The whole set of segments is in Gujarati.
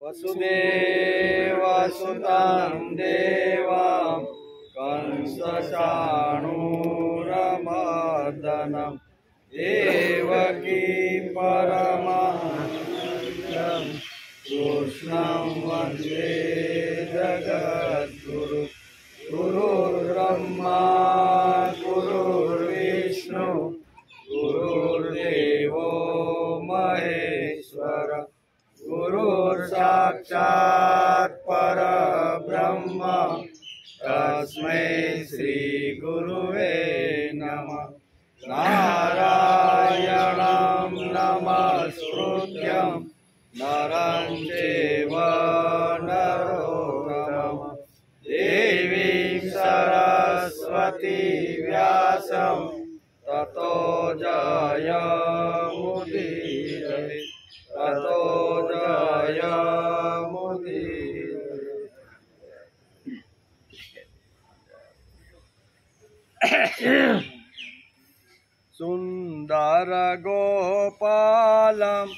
वसुदेवसुतं देवं कंसचाणूरमर्दनं देवकी परमानन्दं कृष्णं वन्दे जगद्गुरु। गुरुर्ब्रह्मा गुरुर्विष्णु गुरुर्देवो महेश्वर गुरुर्साक्षात् परब्रह्म तस्मै श्री गुरुवे नमः। नारायणं नमस्कृत्यं नरं चैव नरोत्तमं देवीं सरस्वती व्यासं ततो जयमुदीरये ततो जयमुदीरये। सुंदर गोपालम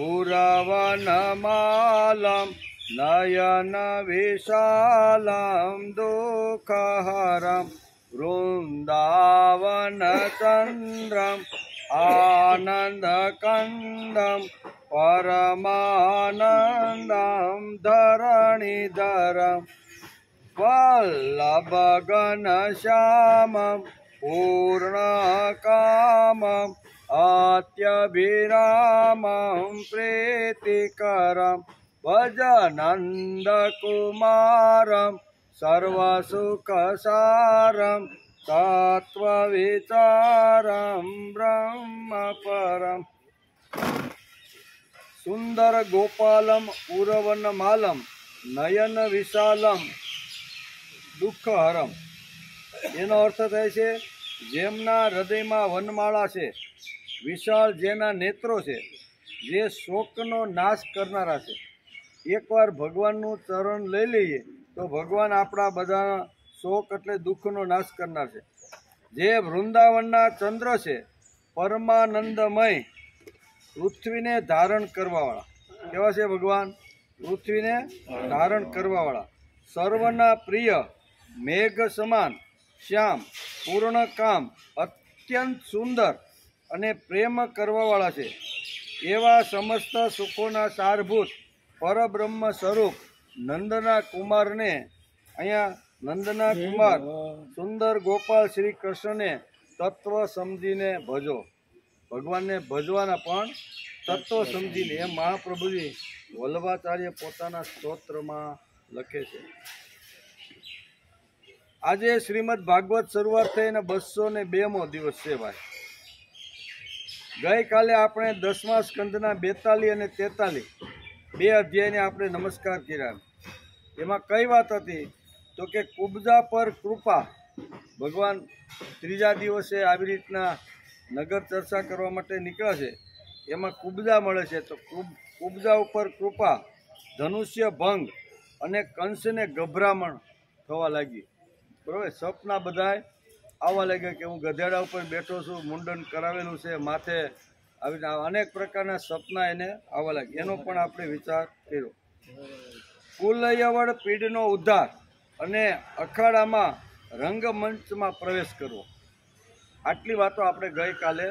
उरवनमालम नयन विशालम दुःखहरम वृंदावन चंद्रम आनंदकंदम परमानंदम धरणीधरम वल्लभघनश्यामं पूर्णकामम् अत्यभिरामं प्रीतिकरं भजनन्दकुमारं सर्वसुखसारं तत्त्वविचारं ब्रह्मपरम्। सुंदर गोपालम उरवनमालम नयन विशालम दुःखहरम એનો અર્થ થાય છે જેમના હૃદયમાં વનમાળા છે, વિશાળ જેના નેત્રો છે, જે શોકનો નાશ કરનારા છે। એકવાર ભગવાનનું ચરણ લઈ લઈએ તો ભગવાન આપણા બધા શોક એટલે દુઃખનો નાશ કરનાર છે। જે વૃંદાવનના ચંદ્ર છે, પરમાનંદમય, પૃથ્વીને ધારણ કરવાવાળા। કેવા છે ભગવાન? પૃથ્વીને ધારણ કરવાવાળા। સર્વના પ્રિય, મેઘ સમાન, શ્યામ, પૂર્ણ કામ, અત્યંત સુંદર અને પ્રેમ કરવાવાળા છે। એવા સમસ્ત સુખોના સારભૂત પરબ્રહ્મ સ્વરૂપ નંદના કુમારને, અહીંયા નંદના કુમાર સુંદર ગોપાલ શ્રી કૃષ્ણને તત્વ સમજીને ભજો। ભગવાનને ભજવાના પણ તત્વ સમજીને, એમ મહાપ્રભુજી વલ્લભાચાર્ય પોતાના સ્તોત્રમાં લખે છે। આજે શ્રીમદ ભાગવત શરૂઆત થઈને 202મો દિવસ છે ભાઈ। ગઈકાલે આપણે 10મા સ્કંદના 42 અને 43 બે અધ્યાયને આપણે નમસ્કાર કર્યા। એમાં કઈ વાત હતી તો કે કુબજા પર કૃપા। ભગવાન ત્રીજા દિવસે આવી રીતના નગર ચર્ચા કરવા માટે નીકળ્યા છે, એમાં કુબજા મળે છે તો કુબજા ઉપર કૃપા, ધનુષ્ય ભંગ અને કંસને ગભરામણ થવા લાગી। બરાબર, સપના બધાય આવવા લાગ્યા કે હું ગધેડા ઉપર બેઠો છું, મુંડન કરાવેલું છે, માથે આવી અનેક પ્રકારના સપના એને આવવા લાગ્યા। એનો પણ આપણે વિચાર કર્યો। કુલયવળ પીડનો ઉદ્ધાર અને અખાડામાં રંગમંચમાં પ્રવેશ કરવો, આટલી વાતો આપણે ગઈકાલે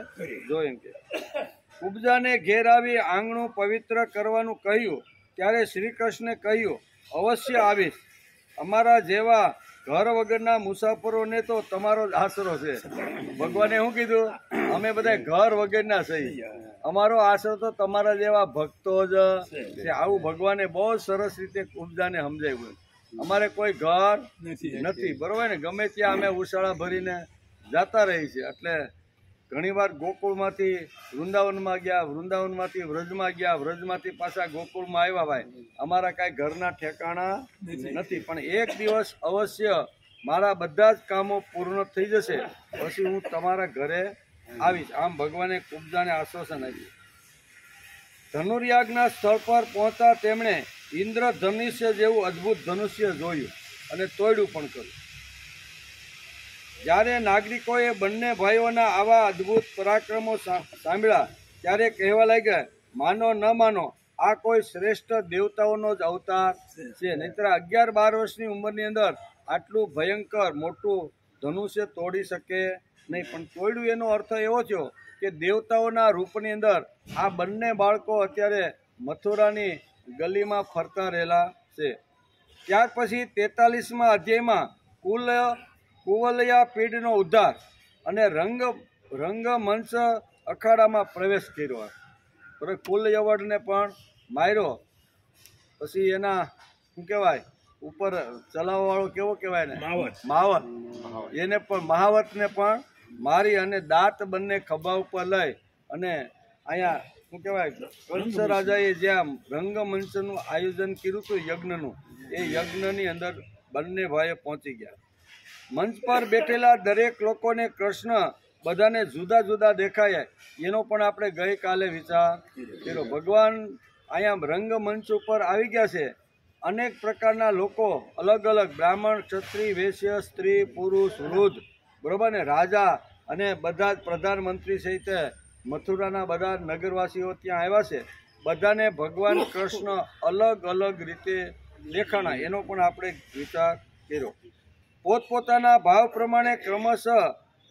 જોઈ। કે કુબજાને ઘેર આવી આંગણું પવિત્ર કરવાનું કહ્યું ત્યારે શ્રી કૃષ્ણે કહ્યું, અવશ્ય આવીશ। અમારા જેવા ઘર વગરના મુસાફરોને તો તમારો જ આશરો છે। ભગવાને શું કીધું? અમે બધા ઘર વગરના છીએ, અમારો આશરો તો તમારા જેવા ભક્તો જ છે। આવું ભગવાને બહુ સરસ રીતે કુબજાને સમજાવ્યું। અમારે કોઈ ઘર નથી, બરોબર ને? ગમે ત્યાં અમે ઉશાળા ભરીને જતા રહી છે। એટલે ઘણીવાર ગોકુળમાંથી વૃંદાવનમાં ગયા, વૃંદાવનમાંથી વ્રજમાં ગયા, વ્રજમાંથી પાછા ગોકુળમાં આવ્યા। ભાઈ અમારા કાંઈ ઘરના ઠેકાણા નથી, પણ એક દિવસ અવશ્ય મારા બધા જ કામો પૂર્ણ થઈ જશે, પછી હું તમારા ઘરે આવીશ। આમ ભગવાને કુબજાને આશ્વાસન આપ્યું। ધનુર્યાગના સ્થળ પર પહોંચતા તેમણે ઇન્દ્ર ધનુષ્ય જેવું અદ્ભુત ધનુષ્ય જોયું અને તોડ્યું પણ કર્યું। જ્યારે નાગરિકોએ બંને ભાઈઓના આવા અદ્ભુત પરાક્રમો સાંભળ્યા ત્યારે કહેવા લાગ્યા, માનો ન માનો આ કોઈ શ્રેષ્ઠ દેવતાઓનો જ અવતાર છે. નહીંતર 11-12 વર્ષની ઉંમરની અંદર આટલું ભયંકર મોટું ધનુષ્ય તોડી શકે નહીં. પણ તોડ્યું એનો અર્થ એવો થયો કે દેવતાઓના રૂપની અંદર આ બંને બાળકો અત્યારે મથુરાની ગલીમાં ફરતા રહેલા છે. ત્યાર પછી 43મા અધ્યાયમાં કુવલયા પીઢનો ઉદ્ધાર અને રંગમંચ અખાડામાં પ્રવેશ કર્યો. કુલ યવડને પણ માર્યો. પછી એના શું કહેવાય ઉપર ચલાવવાવાળો કેવો કહેવાય ને માવત, એને પણ મહાવતને પણ મારી અને દાંત બંને ખભા ઉપર લઈ અને અહીંયા શું કહેવાય કંસ રાજાએ જ્યાં રંગમંચનું આયોજન કર્યું હતું યજ્ઞનું, એ યજ્ઞની અંદર બંને ભાઈઓ પહોંચી ગયા. મંચ પર બેઠેલા દરેક લોકોને કૃષ્ણ બધાને જુદા જુદા દેખાય એનો પણ આપણે ગઈકાલે વિચાર કર્યો. ભગવાન અહીંયા રંગમંચ ઉપર આવી ગયા છે. અનેક પ્રકારના લોકો અલગ અલગ બ્રાહ્મણ, ક્ષત્રિય, વૈશ્ય, સ્ત્રી, પુરુષ, વૃદ્ધ, બરોબર ને, રાજા અને બધા જ પ્રધાનમંત્રી સહિત મથુરાના બધા નગરવાસીઓ ત્યાં આવ્યા છે. બધાને ભગવાન કૃષ્ણ અલગ અલગ રીતે દેખાણા એનો પણ આપણે વિચાર કર્યો. પોતપોતાના ભાવ પ્રમાણે ક્રમશઃ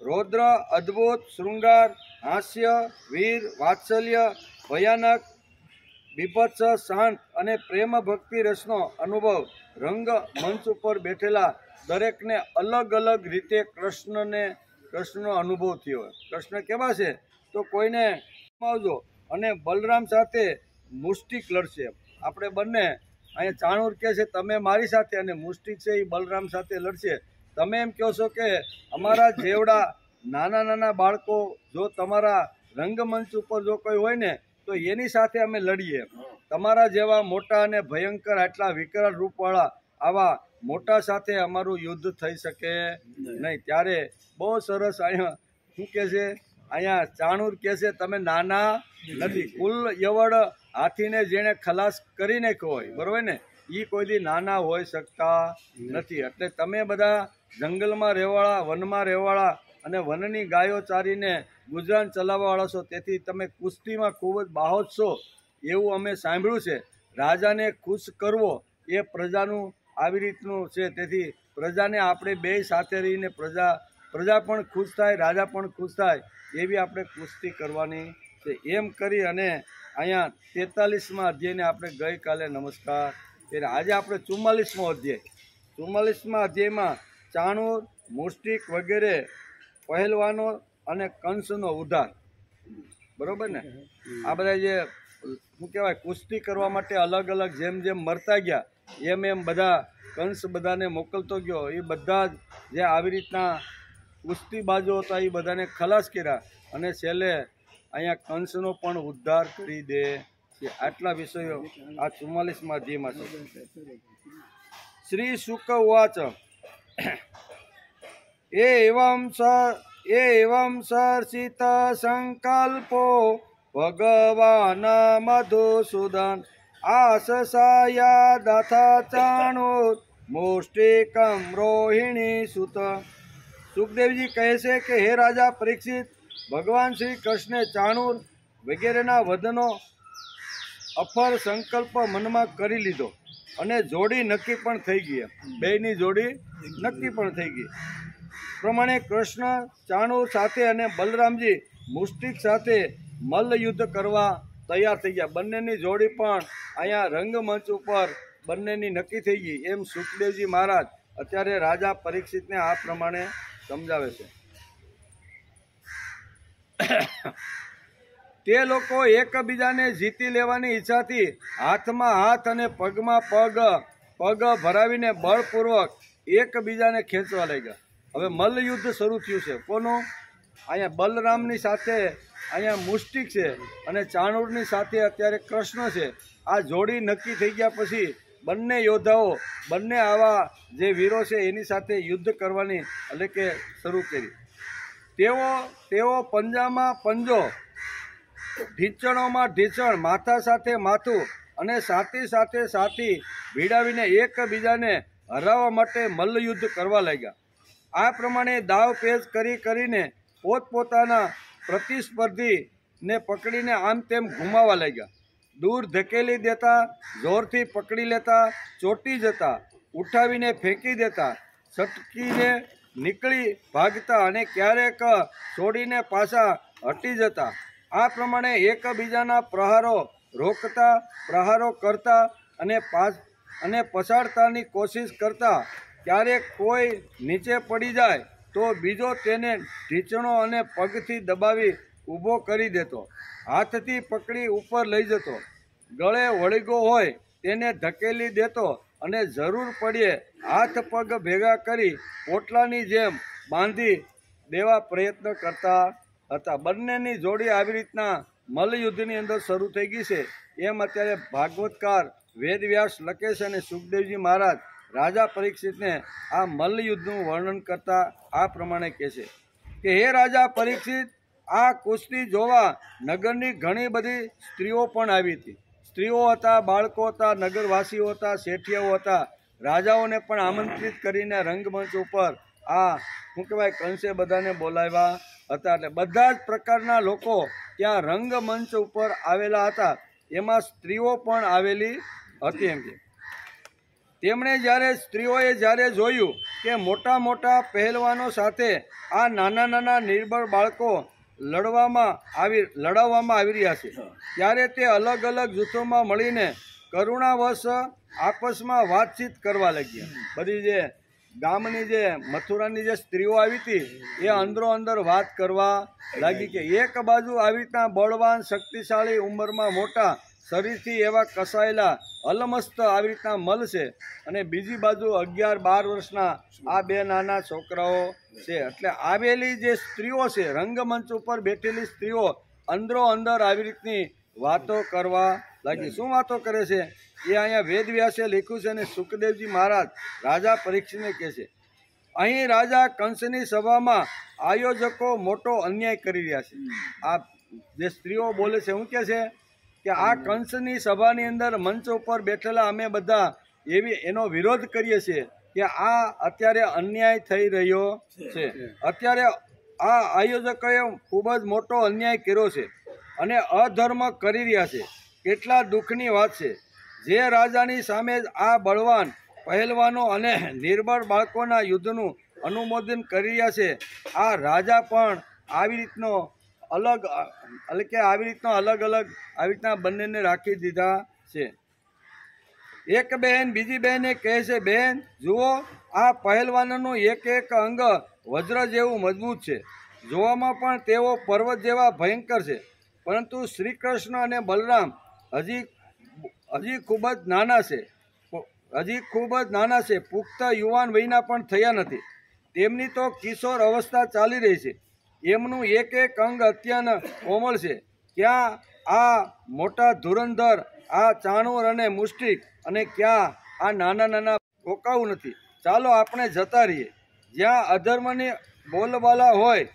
રૌદ્ર, અદ્ભુત, શૃંગાર, હાસ્ય, વીર, વાત્સલ્ય, ભયાનક, બીભત્સ, શાંત અને પ્રેમ ભક્તિ રસનો અનુભવ રંગમંચ ઉપર બેઠેલા દરેકને અલગ અલગ રીતે કૃષ્ણનો અનુભવ થયો. કૃષ્ણ કેવા છે તો કોઈને આવજો અને બલરામ સાથે મુષ્ટિક લડશે. આપણે બંને અહીંયા ચાણૂર કહે છે તમે મારી સાથે અને મુષ્ટિક છે એ બલરામ સાથે લડશે. તમે એમ કહો છો કે અમારા જેવડા નાના નાના બાળકો જો તમારા રંગમંચ ઉપર જો કોઈ હોય ને તો એની સાથે અમે લડીએ. તમારા જેવા મોટા અને ભયંકર આટલા વિકરાળ રૂપવાળા આવા મોટા સાથે અમારું યુદ્ધ થઈ શકે નહીં. ત્યારે બહુ સરસ અહીંયા શું કહે છે, અહીંયા ચાણૂર કહે છે તમે નાના નથી. કુલ યવડ હાથીને જેણે ખલાસ કરી નાખ્યો હોય, બરોબર ને, એ કોઈ દી નાના હોઈ શકતા નથી. એટલે તમે બધા જંગલમાં રહેવાળા, વનમાં રહેવાળા અને વનની ગાયો ચારીને ગુજરાન ચલાવવાવાળા છો. તેથી તમે કુસ્તીમાં ખૂબ જ બાહોશ છો એવું અમે સાંભળ્યું છે. રાજાને ખુશ કરવો એ પ્રજાનું આવી રીતનું છે. તેથી પ્રજાને આપણે બે સાથે રહીને પ્રજા પણ ખુશ થાય, રાજા પણ ખુશ થાય એવી આપણે કુસ્તી કરવાની છે. એમ કરી અને અહીંયા 43મા અધ્યાયને આપણે ગઈકાલે નમસ્કાર એટલે આજે આપણે 44મો અધ્યાય. 44મા અધ્યાયમાં ચાણૂર, મુષ્ટિક વગેરે પહેલવાનો અને કંસનો ઉદ્ધાર, બરોબર ને, આ બધા જે શું કહેવાય કુસ્તી કરવા માટે અલગ અલગ જેમ જેમ મરતા ગયા એમ એમ બધા કંસ બધાને મોકલતો ગયો. એ બધા જ જે આવી રીતના કુસ્તીબાજો હતા એ બધાને ખલાસ કર્યા અને છેલ્લે અહીંયા કંસનો પણ ઉદ્ધાર કરી દે છે. આટલા વિષયો આ 44મા અધ્યાયમાં છે. શ્રી શુક ઉવાચ એવં સર્ષિત સંકલ્પો ભગવાન મધુસૂદન આસસાયા દથા ચાણૂર મુષ્ટિકમ રોહિણી સુત. સુખદેવજી કહે છે કે હે રાજા પરીક્ષિત, ભગવાન શ્રી કૃષ્ણે ચાણૂર વગેરેના વધનો અફર સંકલ્પ મનમાં કરી લીધો અને જોડી નક્કી પણ થઈ ગઈ. બેયની જોડી નક્કી પણ થઈ ગઈ. પ્રમાણે કૃષ્ણ ચાણૂર સાથે અને બલરામજી મુષ્ટિક સાથે મલ્લ યુદ્ધ કરવા તૈયાર થઈ ગયા. બંનેની જોડી પણ અહીંયા રંગમંચ ઉપર બંનેની નક્કી થઈ ગઈ. એમ સુખદેવજી મહારાજ અત્યારે રાજા પરીક્ષિતને આ પ્રમાણે સમજાવે છે. તે લોકો એકબીજાને જીતી લેવાની ઈચ્છાથી હાથમાં હાથ અને પગમાં પગ ભરાવીને બળપૂર્વક એકબીજાને ખેંચવા લાગ્યા. હવે મલ્લયુદ્ધ શરૂ થયું છે. કોનું? અહીંયા બલરામની સાથે અહીંયા મુષ્ટિક છે અને ચાણૂરની સાથે અત્યારે કૃષ્ણ છે. આ જોડી નક્કી થઈ ગયા પછી બંને યોદ્ધાઓ, બંને આવા જે વીરો છે એની સાથે યુદ્ધ કરવાની એટલે કે શરૂ કરી. તેઓ પંજામાં પંજો, ઢીંચણોમાં ઢીંચણ, માથા સાથે માથું અને સાથી સાથે સાથી ભીડાવીને એકબીજાને હરાવવા માટે મલ્લયુદ્ધ કરવા લાગ્યા. આ પ્રમાણે દાવ પેચ કરીને પોતપોતાના પ્રતિસ્પર્ધીને પકડીને આમ તેમ ઘુમાવા લાગ્યા. દૂર ધકેલી દેતા, જોરથી પકડી લેતા, ચોંટી જતા, ઉઠાવીને ફેંકી દેતા, છટકીને નીકળી ભાગતા અને ક્યારેક છોડીને પાછા હટી જતા. આ પ્રમાણે એકબીજાના પ્રહારો રોકતા, પ્રહારો કરતા અને પછાડતાની કોશિશ કરતા. ક્યારેક કોઈ નીચે પડી જાય તો બીજો તેને ઢીંચણો અને પગથી દબાવી ઊભો કરી દેતો, હાથથી પકડી ઉપર લઈ જતો, ગળે વળગો હોય તેને ધકેલી દેતો અને જરૂર પડ્યે હાથ પગ ભેગા કરી પોટલાની જેમ બાંધી દેવા પ્રયત્ન કરતા હતા. બંનેની જોડી આવી રીતના મલ્લયુદ્ધની અંદર શરૂ થઈ ગઈ છે એમ અત્યારે ભાગવતકાર વેદવ્યાસ લખે છે અને સુખદેવજી મહારાજ રાજા પરીક્ષિતને આ મલ્લયુદ્ધનું વર્ણન કરતા આ પ્રમાણે કહે છે કે હે રાજા પરીક્ષિત, આ કુસ્તી જોવા નગરની ઘણી બધી સ્ત્રીઓ પણ આવી હતી. સ્ત્રીઓ હતા, બાળકો હતા, નગરવાસીઓ હતા, શેઠિયાઓ હતા. રાજાઓને પણ આમંત્રિત કરીને રંગમંચ ઉપર આ શું કહેવાય કંસે બધાને બોલાવ્યા હતા. એટલે બધા જ પ્રકારના લોકો ત્યાં રંગમંચ ઉપર આવેલા હતા. એમાં સ્ત્રીઓ પણ આવેલી હતી. એમ કે તેમણે સ્ત્રીઓએ જ્યારે જોયું કે મોટા મોટા પહેલવાનો સાથે આ નાના નાના નિર્બળ બાળકો લડાવવામાં આવી રહ્યા છે, ત્યારે તે અલગ અલગ જૂથોમાં મળીને કરુણાવશ આપસમાં વાતચીત કરવા લાગ્યા. બધી જે ગામની જે મથુરાની જે સ્ત્રીઓ આવી હતી એ અંદરો અંદર વાત કરવા લાગી કે એક બાજુ આવી રીતના બળવાન, શક્તિશાળી, ઉંમરમાં મોટા, શરીરથી એવા કસાયેલા અલમસ્ત આવી રીતના મલ છે, અને બીજી બાજુ 11-12 વર્ષના આ બે નાના છોકરાઓ છે. એટલે આવેલી જે સ્ત્રીઓ છે, રંગમંચ ઉપર બેઠેલી સ્ત્રીઓ અંદરો અંદર આવી રીતની વાતો કરવા લાગી. શું વાતો કરે છે એ અહીંયા વેદવ્યાસે લખ્યું છે અને સુખદેવજી મહારાજ રાજા પરીક્ષિતને કહે છે, અહીં રાજા કંસની સભામાં આયોજકો મોટો અન્યાય કરી રહ્યા છે. આ જે સ્ત્રીઓ બોલે છે શું કહે છે કે આ કંસની સભાની અંદર મંચ ઉપર બેઠેલા અમે બધા એનો વિરોધ કરીએ છીએ કે આ અત્યારે અન્યાય થઈ રહ્યો છે. અત્યારે આ આયોજકોએ ખૂબ જ મોટો અન્યાય કર્યો છે અને અધર્મ કરી રહ્યા છે. કેટલા દુઃખની વાત છે. જે રાજાની સામે આ બળવાન પહેલવાનો અને નિર્બળ બાળકોના યુદ્ધનું અનુમોદન કરી રહ્યા છે, આ રાજા પણ આવી રીતનો અલગ બંનેને રાખી દીધા છે. એક બહેન બીજી બહેને કહે છે, બહેન જુઓ, આ પહેલવાનોનું એક એક અંગ વજ્ર જેવું મજબૂત છે, જોવામાં પણ તેઓ પર્વત જેવા ભયંકર છે, પરંતુ શ્રી કૃષ્ણ અને બલરામ હજી ખૂબ જ નાના છે, પુખ્ત યુવાન વયના પણ થયા નથી. તેમની તો કિશોર અવસ્થા ચાલી રહી છે. એમનું એક એક અંગ અત્યંત કોમળ છે. ક્યાં આ મોટા ધુરંધર, આ ચાણૂર અને મુષ્ટિક, અને ક્યાં આ નાના નાના કોકાઉ નથી. ચાલો આપણે જતા રહીએ. જ્યાં અધર્મની બોલબાલા હોય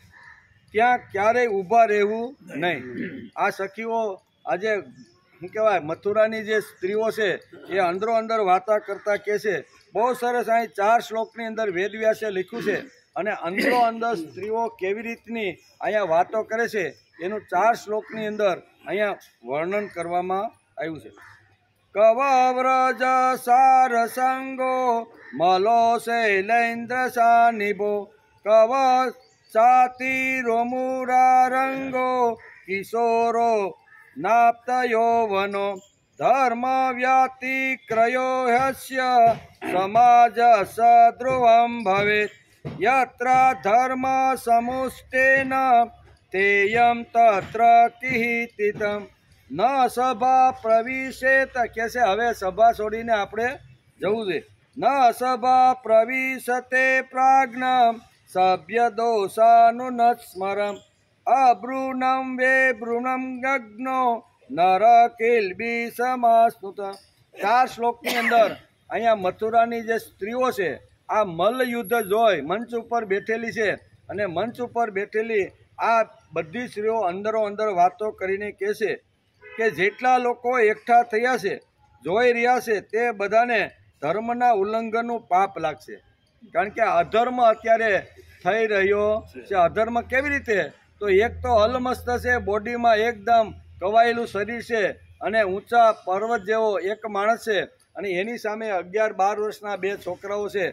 ત્યાં ક્યારેય ઊભા રહેવું નહીં. આ સખીઓ આજે શું કહેવાય મથુરાની જે સ્ત્રીઓ છે એ અંદરો અંદર વાતા કરતા કહે છે. બહુ સરસ. અહીં 4 શ્લોકની અંદર વેદવ્યાસે લખ્યું છે અને અંદરો અંદર સ્ત્રીઓ કેવી રીતની અહીંયા વાતો કરે છે એનું 4 શ્લોકની અંદર અહીંયા વર્ણન કરવામાં આવ્યું છે. કવવ્રજ સારસંગો મલો શૈલેન્દ્ર સાનિભો કવ ચાતિરોમુરારંગો કિશોરો નાપ્ત યૌવનો ધર્મ વ્યાતિક્રયો હસ્ય સમાજ સદ્રુવમ ભવેત યત્ર ધર્મ સમુષ્ટેન તેયમ તત્ર કિહિતિતમ ન સભા પ્રવિશેત. કે છે હવે સભા છોડીને આપણે જવું છે. ન સભા પ્રવિશતે પ્રાજ્ઞ સભ્ય દોષાનું ન સ્મરમ અબ્રુણમ વે બ્રુણમ ગગ્નો નર કિલ્બી સમાસ્તુત. 4 શ્લોકની અંદર અહીંયા મથુરાની જે સ્ત્રીઓ છે આ મલ્લયુદ્ધ જોઈ મંચ ઉપર બેઠેલી છે, અને મંચ ઉપર બેઠેલી આ બધી સ્ત્રીઓ અંદરો અંદર વાતો કરીને કહે છે કે જેટલા લોકો એકઠા થયા છે, જોઈ રહ્યા છે, તે બધાને ધર્મના ઉલ્લંઘનનું પાપ લાગશે. કારણ કે અધર્મ અત્યારે થઈ રહ્યો છે. અધર્મ કેવી રીતે? તો એક તો અલમસ્ત છે, બોડીમાં એકદમ કવાયેલું શરીર છે અને ઊંચા પર્વત જેવો એક માણસ છે અને એની સામે 11-12 વર્ષના 2 છોકરાઓ છે.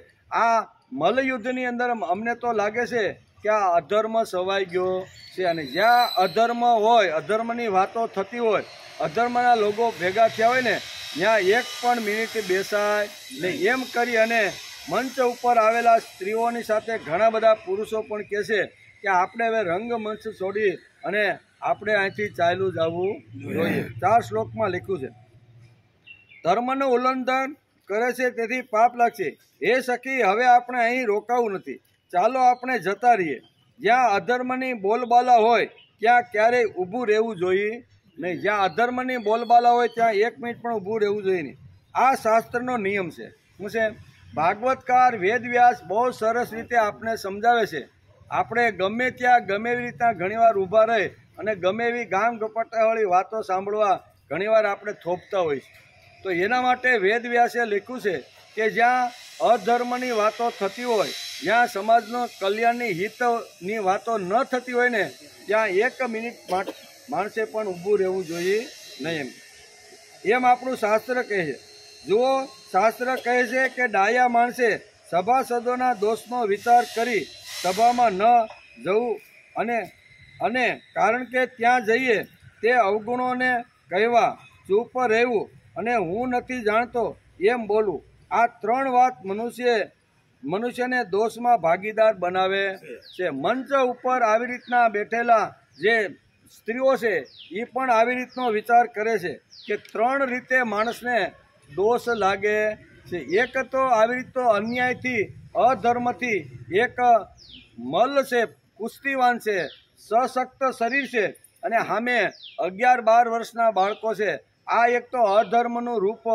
આ મલ્લયુદ્ધની અંદર અમને તો લાગે છે કે આ અધર્મ સવાઈ ગયો છે. અને જ્યાં અધર્મ હોય, અધર્મની વાતો થતી હોય, અધર્મના લોકો ભેગા થયા હોય ને, ત્યાં એક પણ મિનિટ બેસાય નહીં. એમ કરી અને મંચ ઉપર આવેલા સ્ત્રીઓની સાથે ઘણા બધા પુરુષો પણ કહે છે કે આપણે હવે રંગમંચ છોડી અને આપણે અહીંથી ચાલ્યું જવું જોઈએ. 4 શ્લોકમાં લખ્યું છે, ધર્મનું ઉલ્લંઘન કરે છે તેથી પાપ લાગશે. એ સખી, હવે આપણે અહીં રોકાવું નથી, ચાલો આપણે જતા રહીએ. જ્યાં અધર્મની બોલબાલા હોય ત્યાં ક્યારેય ઊભું રહેવું જોઈએ નહીં. જ્યાં અધર્મની બોલબાલા હોય ત્યાં 1 મિનિટ પણ ઊભું રહેવું જોઈએ નહીં. આ શાસ્ત્રનો નિયમ છે. શું છે? ભાગવતકાર વેદવ્યાસ બહુ સરસ રીતે આપણે સમજાવે છે. આપણે ગમે ત્યાં ગમે એવી રીતના ઘણીવાર ઊભા રહે અને ગમે એવી ગામ ગપાટાવાળી વાતો સાંભળવા ઘણીવાર આપણે થોપતા હોય છે. તો એના માટે વેદવ્યાસે લખ્યું છે કે જ્યાં અધર્મની વાતો થતી હોય, જ્યાં સમાજનો કલ્યાણની હિતની વાતો ન થતી હોય ને, ત્યાં 1 મિનિટ માણસે પણ ઊભું રહેવું જોઈએ નહીં. એમ આપણું શાસ્ત્ર કહે છે. જુઓ, શાસ્ત્ર કહે છે કે ડાયા માણસે સભાસદોના દોષનો વિચાર કરી સભામાં ન જવું અને કારણ કે ત્યાં જઈએ તે અવગુણોને કહેવા, ચૂપ રહેવું અને હું નથી જાણતો એમ બોલવું. આ 3 વાત મનુષ્યને દોષમાં ભાગીદાર બનાવે છે. મંચ ઉપર આવી રીતના બેઠેલા જે સ્ત્રીઓ છે એ પણ આવી રીતનો વિચાર કરે છે કે 3 રીતે માણસને દોષ લાગે છે. એક તો આવી રીતનો અન્યાયથી, અધર્મથી, એક મલ્લ છે, કુસ્તીવાન છે, સશક્ત શરીર છે અને સામે 11-12 વર્ષના બાળકો છે. આ એક તો અધર્મનું રૂપ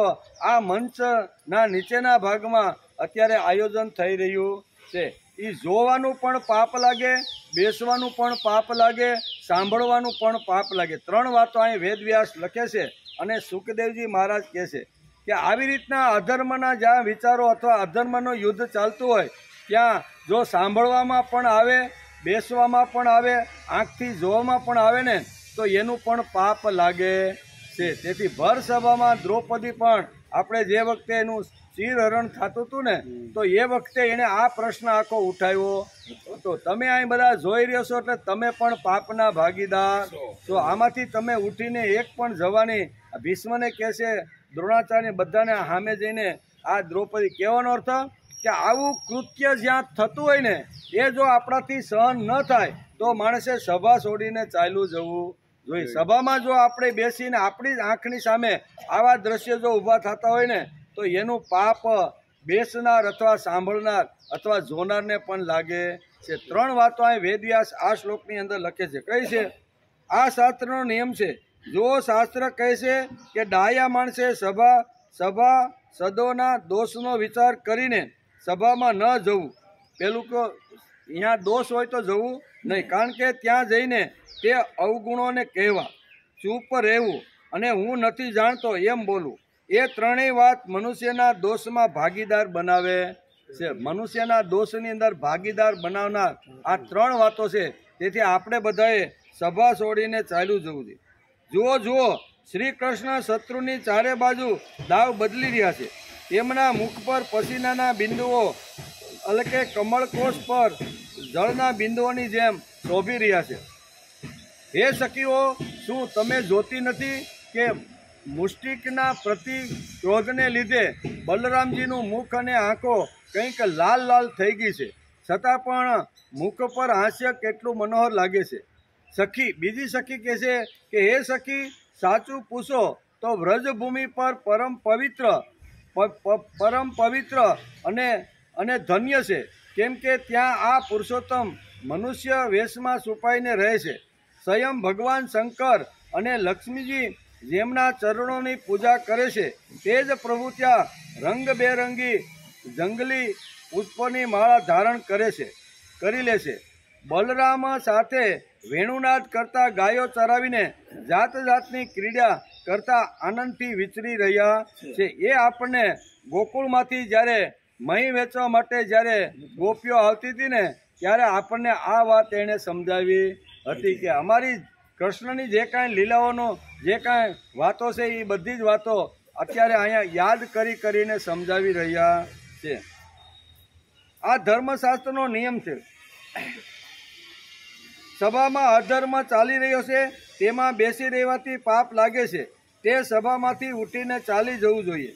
આ મંચના નીચેના ભાગમાં અત્યારે આયોજન થઈ રહ્યું છે. એ જોવાનું પણ પાપ લાગે, બેસવાનું પણ પાપ લાગે, સાંભળવાનું પણ પાપ લાગે. 3 વાતો અહીં વેદવ્યાસ લખે છે અને સુખદેવજી મહારાજ કહે છે કે આવી રીતના અધર્મના જ્યાં વિચારો અથવા અધર્મનું યુદ્ધ ચાલતું હોય ત્યાં જો સાંભળવામાં પણ આવે, બેસવામાં પણ આવે, આંખથી જોવામાં પણ આવે ને, તો એનું પણ પાપ લાગે છે. તેથી ભર સભામાં દ્રૌપદી પણ આપણે જે વખતે એનું ચીરહરણ થતું હતું ને, તો એ વખતે એને આ પ્રશ્ન આખો ઉઠાવ્યો હતો. તમે અહીં બધા જોઈ રહ્યો છો એટલે તમે પણ પાપના ભાગીદાર છો. આમાંથી તમે ઉઠીને એક પણ જવાની, ભીષ્મને કહે છે, દ્રોણાચાર્ય બધાને સામે જઈને આ દ્રૌપદી કહેવાનો અર્થ કે આવું કૃત્ય જ્યાં થતું હોય ને, એ જો આપણાથી સહન ન થાય તો માણસે સભા છોડીને ચાલ્યું જવું જોઈએ. સભામાં જો આપણે બેસીને આપણી જ આંખની સામે આવા દ્રશ્ય જો ઊભા થતા હોય ને, તો એનું પાપ બેસનાર અથવા સાંભળનાર અથવા જોનારને પણ લાગે છે. 3 વાતો અહીં વેદવ્યાસ આ શ્લોકની અંદર લખે છે. કઈ છે? આ શાસ્ત્રનો નિયમ છે. જો શાસ્ત્ર કહે છે કે ડાયા માણસે સભાસદોના દોષનો વિચાર કરીને સભામાં ન જવું. પેલું કે અહીંયા દોષ હોય તો જવું નહીં, કારણ કે ત્યાં જઈને તે અવગુણોને કહેવા, ચૂપ રહેવું અને હું નથી જાણતો એમ બોલવું. એ 3 વાત મનુષ્યના દોષમાં ભાગીદાર બનાવે છે. મનુષ્યના દોષની અંદર ભાગીદાર બનાવનાર આ 3 વાતો છે. તેથી આપણે બધાએ સભા છોડીને ચાલ્યું જવું જોઈએ. જુઓ, શ્રી કૃષ્ણ શત્રુની 4 બાજુ દાવ બદલી રહ્યા છે. તેમના મુખ પર પસીનાના બિંદુઓ એટલે કમળકોષ પર જળના બિંદુઓની જેમ શોભી રહ્યા છે. હે સખીઓ, શું તમે જોતી નથી કે મુષ્ટિકના પ્રતિક્રોધને લીધે બલરામજીનું મુખ અને આંખો કંઈક લાલ લાલ થઈ ગઈ છે, છતાં પણ મુખ પર હાસ્ય કેટલું મનોહર લાગે છે. બીજી સખી કહે છે કે હે સખી, સાચું પૂછો તો વ્રજભૂમિ પર પરમ પવિત્ર અને ધન્ય છે, કેમ કે ત્યાં આ પુરુષોત્તમ મનુષ્ય વેશમાં છુપાઈને રહે છે. સ્વયં ભગવાન શંકર અને લક્ષ્મીજી જેમના ચરણોની પૂજા કરે છે, તે જ પ્રભુ ત્યાં રંગબેરંગી જંગલી પુષ્પોની માળા ધારણ કરી લે છે. બલરામ સાથે વેણુનાદ કરતા ગાયો ચરાવીને જાત જાતની ક્રીડા કરતા આનંદથી વિચરી રહ્યા છે. એ આપણને ગોકુળમાંથી જ્યારે મહી વેચવા માટે જ્યારે ગોપીઓ આવતી હતી ને, ત્યારે આપણને આ વાત એણે સમજાવી હતી કે અમારી કૃષ્ણની જે કાંઈ લીલાઓનો જે કાંઈ વાતો છે એ બધી જ વાતો અત્યારે અહીંયા યાદ કરીને સમજાવી રહ્યા છે. આ ધર્મશાસ્ત્રનો નિયમ છે. સભામાં અધર્મ ચાલી રહ્યો છે તેમાં બેસી રહેવાથી પાપ લાગે છે. તે સભામાંથી ઉઠીને ચાલી જવું જોઈએ.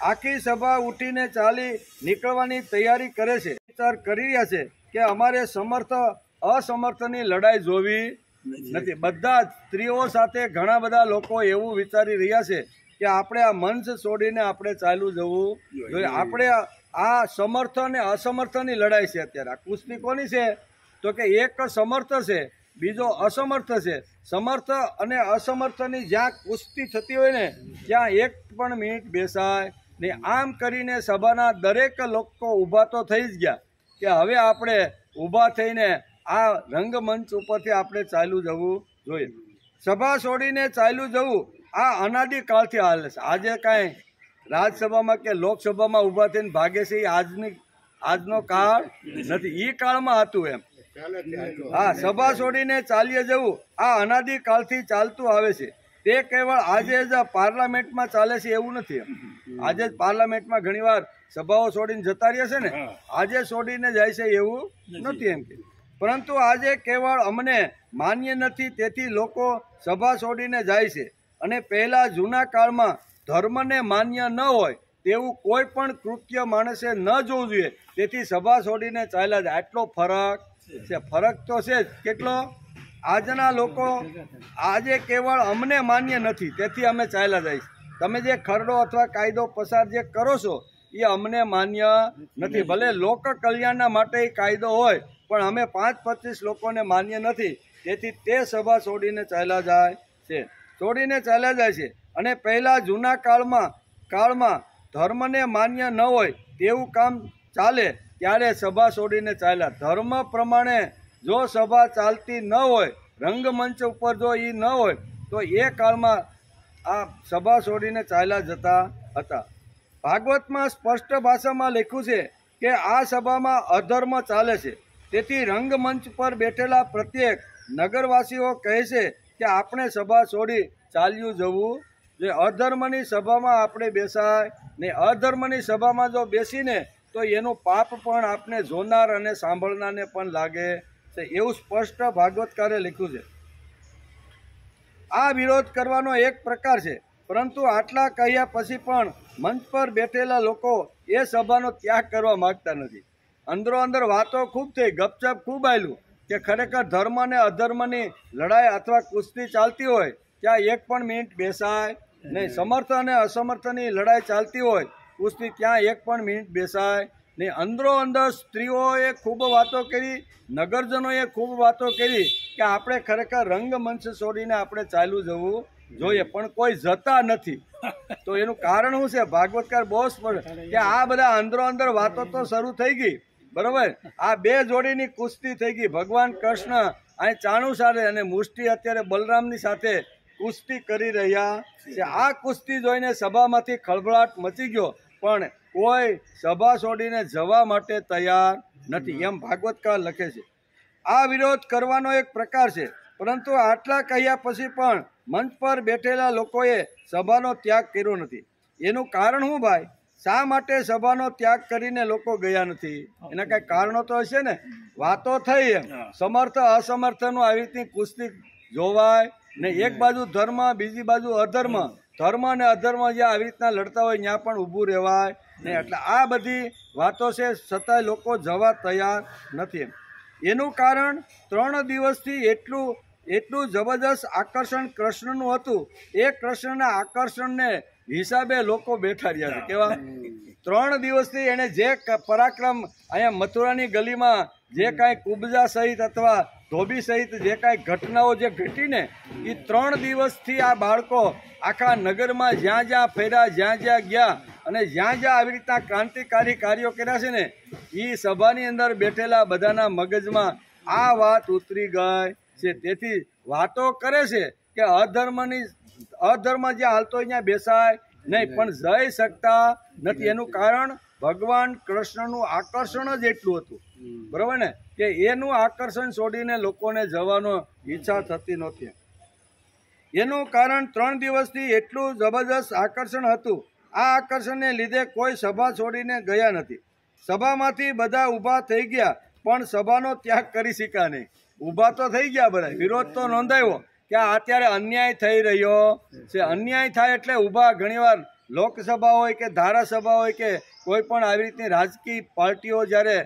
આખી સભા ઉઠીને ચાલી નીકળવાની તૈયારી કરે છે. વિચાર કરી રહ્યા છે કે અમારે સમર્થ અસમર્થની લડાઈ જોવી નથી. બધા સ્ત્રીઓ સાથે ઘણા બધા લોકો એવું વિચારી રહ્યા છે કે આપણે આ મંચ છોડીને આપણે ચાલુ જવું જોઈએ. આપણે આ સમર્થ અને અસમર્થની લડાઈ છે. અત્યારે આ કુસ્તી કોની છે તો કે એક સમર્થ છે, બીજો અસમર્થ છે. સમર્થ અને અસમર્થની જ્યાં કુસ્તી થતી હોય ને ત્યાં એક પણ મિનિટ બેસાય ને. આમ કરીને સભાના દરેક લોકો ઊભા તો થઈ જ ગયા કે હવે આપણે ઊભા થઈને આ રંગમંચ ઉપરથી આપણે ચાલ્યું જવું જોઈએ. સભા છોડીને ચાલ્યું જવું આ અનાદિકાળથી હાલે છે. આજે કાંઈ રાજ્યસભામાં કે લોકસભામાં ઊભા થઈને ભાગે છે એ આજનો કાળ નથી. એ કાળમાં હતું એમ. હા, સભા છોડીને ચાલ્યે જવું આ અનાદિકાળથી ચાલતું આવે છે. તે કેવળ આજે જ પાર્લામેન્ટમાં ચાલે છે એવું નથી. આજે જ પાર્લામેન્ટમાં ઘણીવાર સભાઓ છોડીને જતા રહ્યા છે ને, આજે છોડીને જાય છે એવું નથી એમ કે. પરંતુ આજે કેવળ અમને માન્ય નથી તેથી લોકો સભા છોડીને જાય છે. અને પહેલા જૂના કાળમાં ધર્મને માન્ય ન હોય તેવું કોઈ પણ કૃત્ય માણસે ન જોવું જોઈએ તેથી સભા છોડીને ચાલ્યા જાય. આટલો ફરક છે. ફરક તો છે જ. કેટલો? આજના લોકો આજે કેવળ અમને માન્ય નથી તેથી અમે ચાલ્યા જઈશ. તમે જે ખરડો અથવા કાયદો પસાર જે કરો છો એ અમને માન્ય નથી. ભલે લોક કલ્યાણના માટે એ કાયદો હોય પણ અમે 5-25 લોકોને માન્ય નથી તેથી તે સભા છોડીને ચાલ્યા જાય છે. અને પહેલા જૂના કાળમાં ધર્મને માન્ય ન હોય તેવું કામ ચાલે ત્યારે સભા છોડીને ચાલ્યા. ધર્મ પ્રમાણે જો સભા ચાલતી ન હોય, રંગમંચ ઉપર જો એ ન હોય તો એ કાળમાં આ સભા છોડીને ચાલ્યા જતા હતા. ભાગવતમાં સ્પષ્ટ ભાષામાં લખ્યું છે કે આ સભામાં અધર્મ ચાલે છે તેથી રંગમંચ પર બેઠેલા પ્રત્યેક નગરવાસીઓ કહે છે કે આપણે સભા છોડી ચાલ્યું જવું જે અધર્મની સભામાં આપણે બેસાય ને. અધર્મની સભામાં જો બેસીને તો એનું પાપ પણ આપણે જોનાર અને સાંભળનારને પણ લાગે છે. એવું સ્પષ્ટ ભાગવતકારે લખ્યું છે. આ વિરોધ કરવાનો એક પ્રકાર છે પરંતુ આટલા કહ્યા પછી પણ મંચ પર બેઠેલા લોકો એ સભાનો ત્યાગ કરવા માગતા નથી. અંદરો અંદર વાતો ખૂબ થઈ, ગપચપ ખૂબ આવેલું કે ખરેખર ધર્મ અને અધર્મની લડાઈ અથવા કુસ્તી ચાલતી હોય ત્યાં એક પણ મિનિટ બેસાય નહીં. સમર્થ અને અસમર્થની લડાઈ ચાલતી હોય કુસ્તી ત્યાં એક પણ મિનિટ બેસાય નહીં. અંદરો અંદર સ્ત્રીઓએ ખૂબ વાતો કરી, નગરજનોએ ખૂબ વાતો કરી કે આપણે ખરેખર રંગમંચ છોડીને આપણે ચાલ્યું જવું જોઈએ પણ કોઈ જતા નથી. તો એનું કારણ શું છે? ભાગવતકાર બહુ સ્પષ્ટ કે આ બધા અંદરો અંદર વાતો તો શરૂ થઈ ગઈ, બરોબર. આ બે જોડીની કુસ્તી થઈ ગઈ. ભગવાન કૃષ્ણ અહીં ચાણું સાથે અને મુષ્ટિ અત્યારે બલરામની સાથે કુસ્તી કરી રહ્યા છે. આ કુસ્તી જોઈને સભામાંથી ખળભળાટ મચી ગયો પણ કોઈ સભા છોડીને જવા માટે તૈયાર નથી એમ ભાગવતકાર લખે છે. આ વિરોધ કરવાનો એક પ્રકાર છે પરંતુ આટલા કહ્યા પછી પણ મંચ પર બેઠેલા લોકોએ સભાનો ત્યાગ કર્યો નથી. એનું કારણ શું ભાઈ? શા માટે સભાનો ત્યાગ કરીને લોકો ગયા નથી? એના કઈ કારણો તો હશે ને. વાતો થઈ એમ સમર્થ અસમર્થનું આવી રીતની કુસ્તી જોવાય ને. એક બાજુ ધર્મ, બીજી બાજુ અધર્મ. ધર્મ અને અધર્મ જ્યાં આવી રીતના લડતા હોય ત્યાં પણ ઊભું રહેવાય ને. એટલે આ બધી વાતો છે છતાંય લોકો જવા તૈયાર નથી. એનું કારણ 3 દિવસથી એટલું જબરદસ્ત આકર્ષણ કૃષ્ણનું હતું. એ કૃષ્ણના આકર્ષણને હિસાબે લોકો બેઠા રહ્યા છે. કેવા 3 દિવસથી એને જે પરાક્રમ અહીંયા મથુરાની ગલીમાં જે કાંઈ કુબજા સહિત અથવા ધોબી સહિત જે કાંઈ ઘટનાઓ જે ઘટીને એ 3 દિવસથી આ બાળકો આખા નગરમાં જ્યાં જ્યાં ફેર્યા, જ્યાં જ્યાં ગયા અને જ્યાં જ્યાં આવી રીતના ક્રાંતિકારી કાર્યો કર્યા છે ને એ સભાની અંદર બેઠેલા બધાના મગજમાં આ વાત ઉતરી ગઈ છે. તેથી વાતો કરે છે કે અધર્મ જ્યાં હાલતો હોય ત્યાં બેસાય નહીં પણ જઈ શકતા નથી. એનું કારણ ભગવાન કૃષ્ણનું આકર્ષણ જ એટલું હતું, બરોબર ને, કે એનું આકર્ષણ છોડીને લોકોને જવાનો ઈચ્છા થતી નહોતી. એનું કારણ 3 દિવસથી એટલું જબરજસ્ત આકર્ષણ હતું. આ આકર્ષણને લીધે કોઈ સભા છોડીને ગયા નથી. સભામાંથી બધા ઊભા થઈ ગયા, પણ સભાનો ત્યાગ કરી શક્યા નહીં. ઊભા તો થઈ ગયા બધા, વિરોધ તો નોંધાયો કે અત્યારે અન્યાય થઈ રહ્યો છે. અન્યાય થાય એટલે ઊભા. ઘણીવાર લોકસભા હોય કે ધારાસભા હોય કે કોઈ પણ આવી રીતની રાજકીય પાર્ટીઓ જ્યારે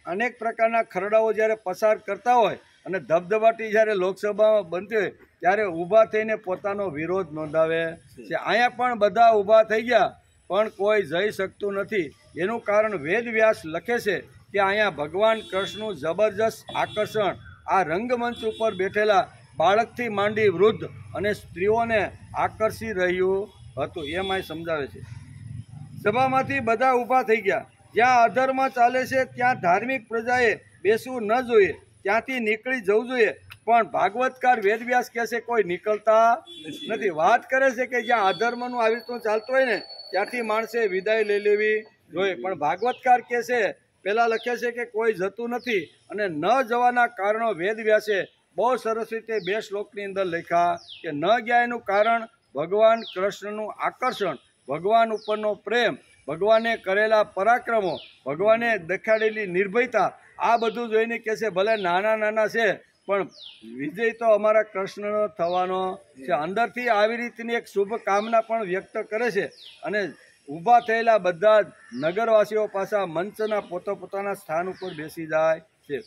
અનેક પ્રકારના ખરડાઓ જ્યારે પસાર કરતા હોય અને ધબધબાટી જ્યારે લોકસભામાં બનતી હોય ત્યારે ઊભા થઈને પોતાનો વિરોધ નોંધાવે છે. અહીંયા પણ બધા ઊભા થઈ ગયા, પણ કોઈ જઈ શકતું નથી. એનું કારણ વેદવ્યાસ લખે છે કે અહીંયા ભગવાન કૃષ્ણનું જબરજસ્ત આકર્ષણ આ રંગમંચ ઉપર બેઠેલા બાળકથી માંડી વૃદ્ધ અને સ્ત્રીઓને આકર્ષી રહ્યું હતું, એમ અહીં સમજાવે છે. સભામાંથી બધા ઊભા થઈ ગયા. જ્યાં અધર્મ ચાલે છે ત્યાં ધાર્મિક પ્રજાએ બેસવું ન જોઈએ, ત્યાંથી નીકળી જવું જોઈએ. પણ ભાગવતકાર વેદવ્યાસ કહે છે કોઈ નીકળતા નથી. વાત કરે છે કે જ્યાં અધર્મનું આવી રીતનું ચાલતું હોય ને ત્યાંથી માણસે વિદાય લઈ લેવી જોઈએ. પણ ભાગવતકાર કહે છે, પહેલાં લખે છે કે કોઈ જતું નથી. અને ન જવાના કારણો વેદવ્યાસે બહુ સરસ રીતે 2 શ્લોકની અંદર લખ્યા કે ન ગયા એનું કારણ ભગવાન કૃષ્ણનું આકર્ષણ, ભગવાન ઉપરનો પ્રેમ, ભગવાને કરેલા પરાક્રમો, ભગવાને દેખાડેલી નિર્ભયતા, આ બધું જોઈને કહે છે ભલે નાના નાના છે પણ વિજય તો અમારા કૃષ્ણનો થવાનો છે. અંદરથી આવી રીતની એક શુભ કામના પણ વ્યક્ત કરે છે. અને ઊભા થયેલા બધા નગરવાસીઓ પાછા મંચના પોતાના સ્થાન ઉપર બેસી જાય છે.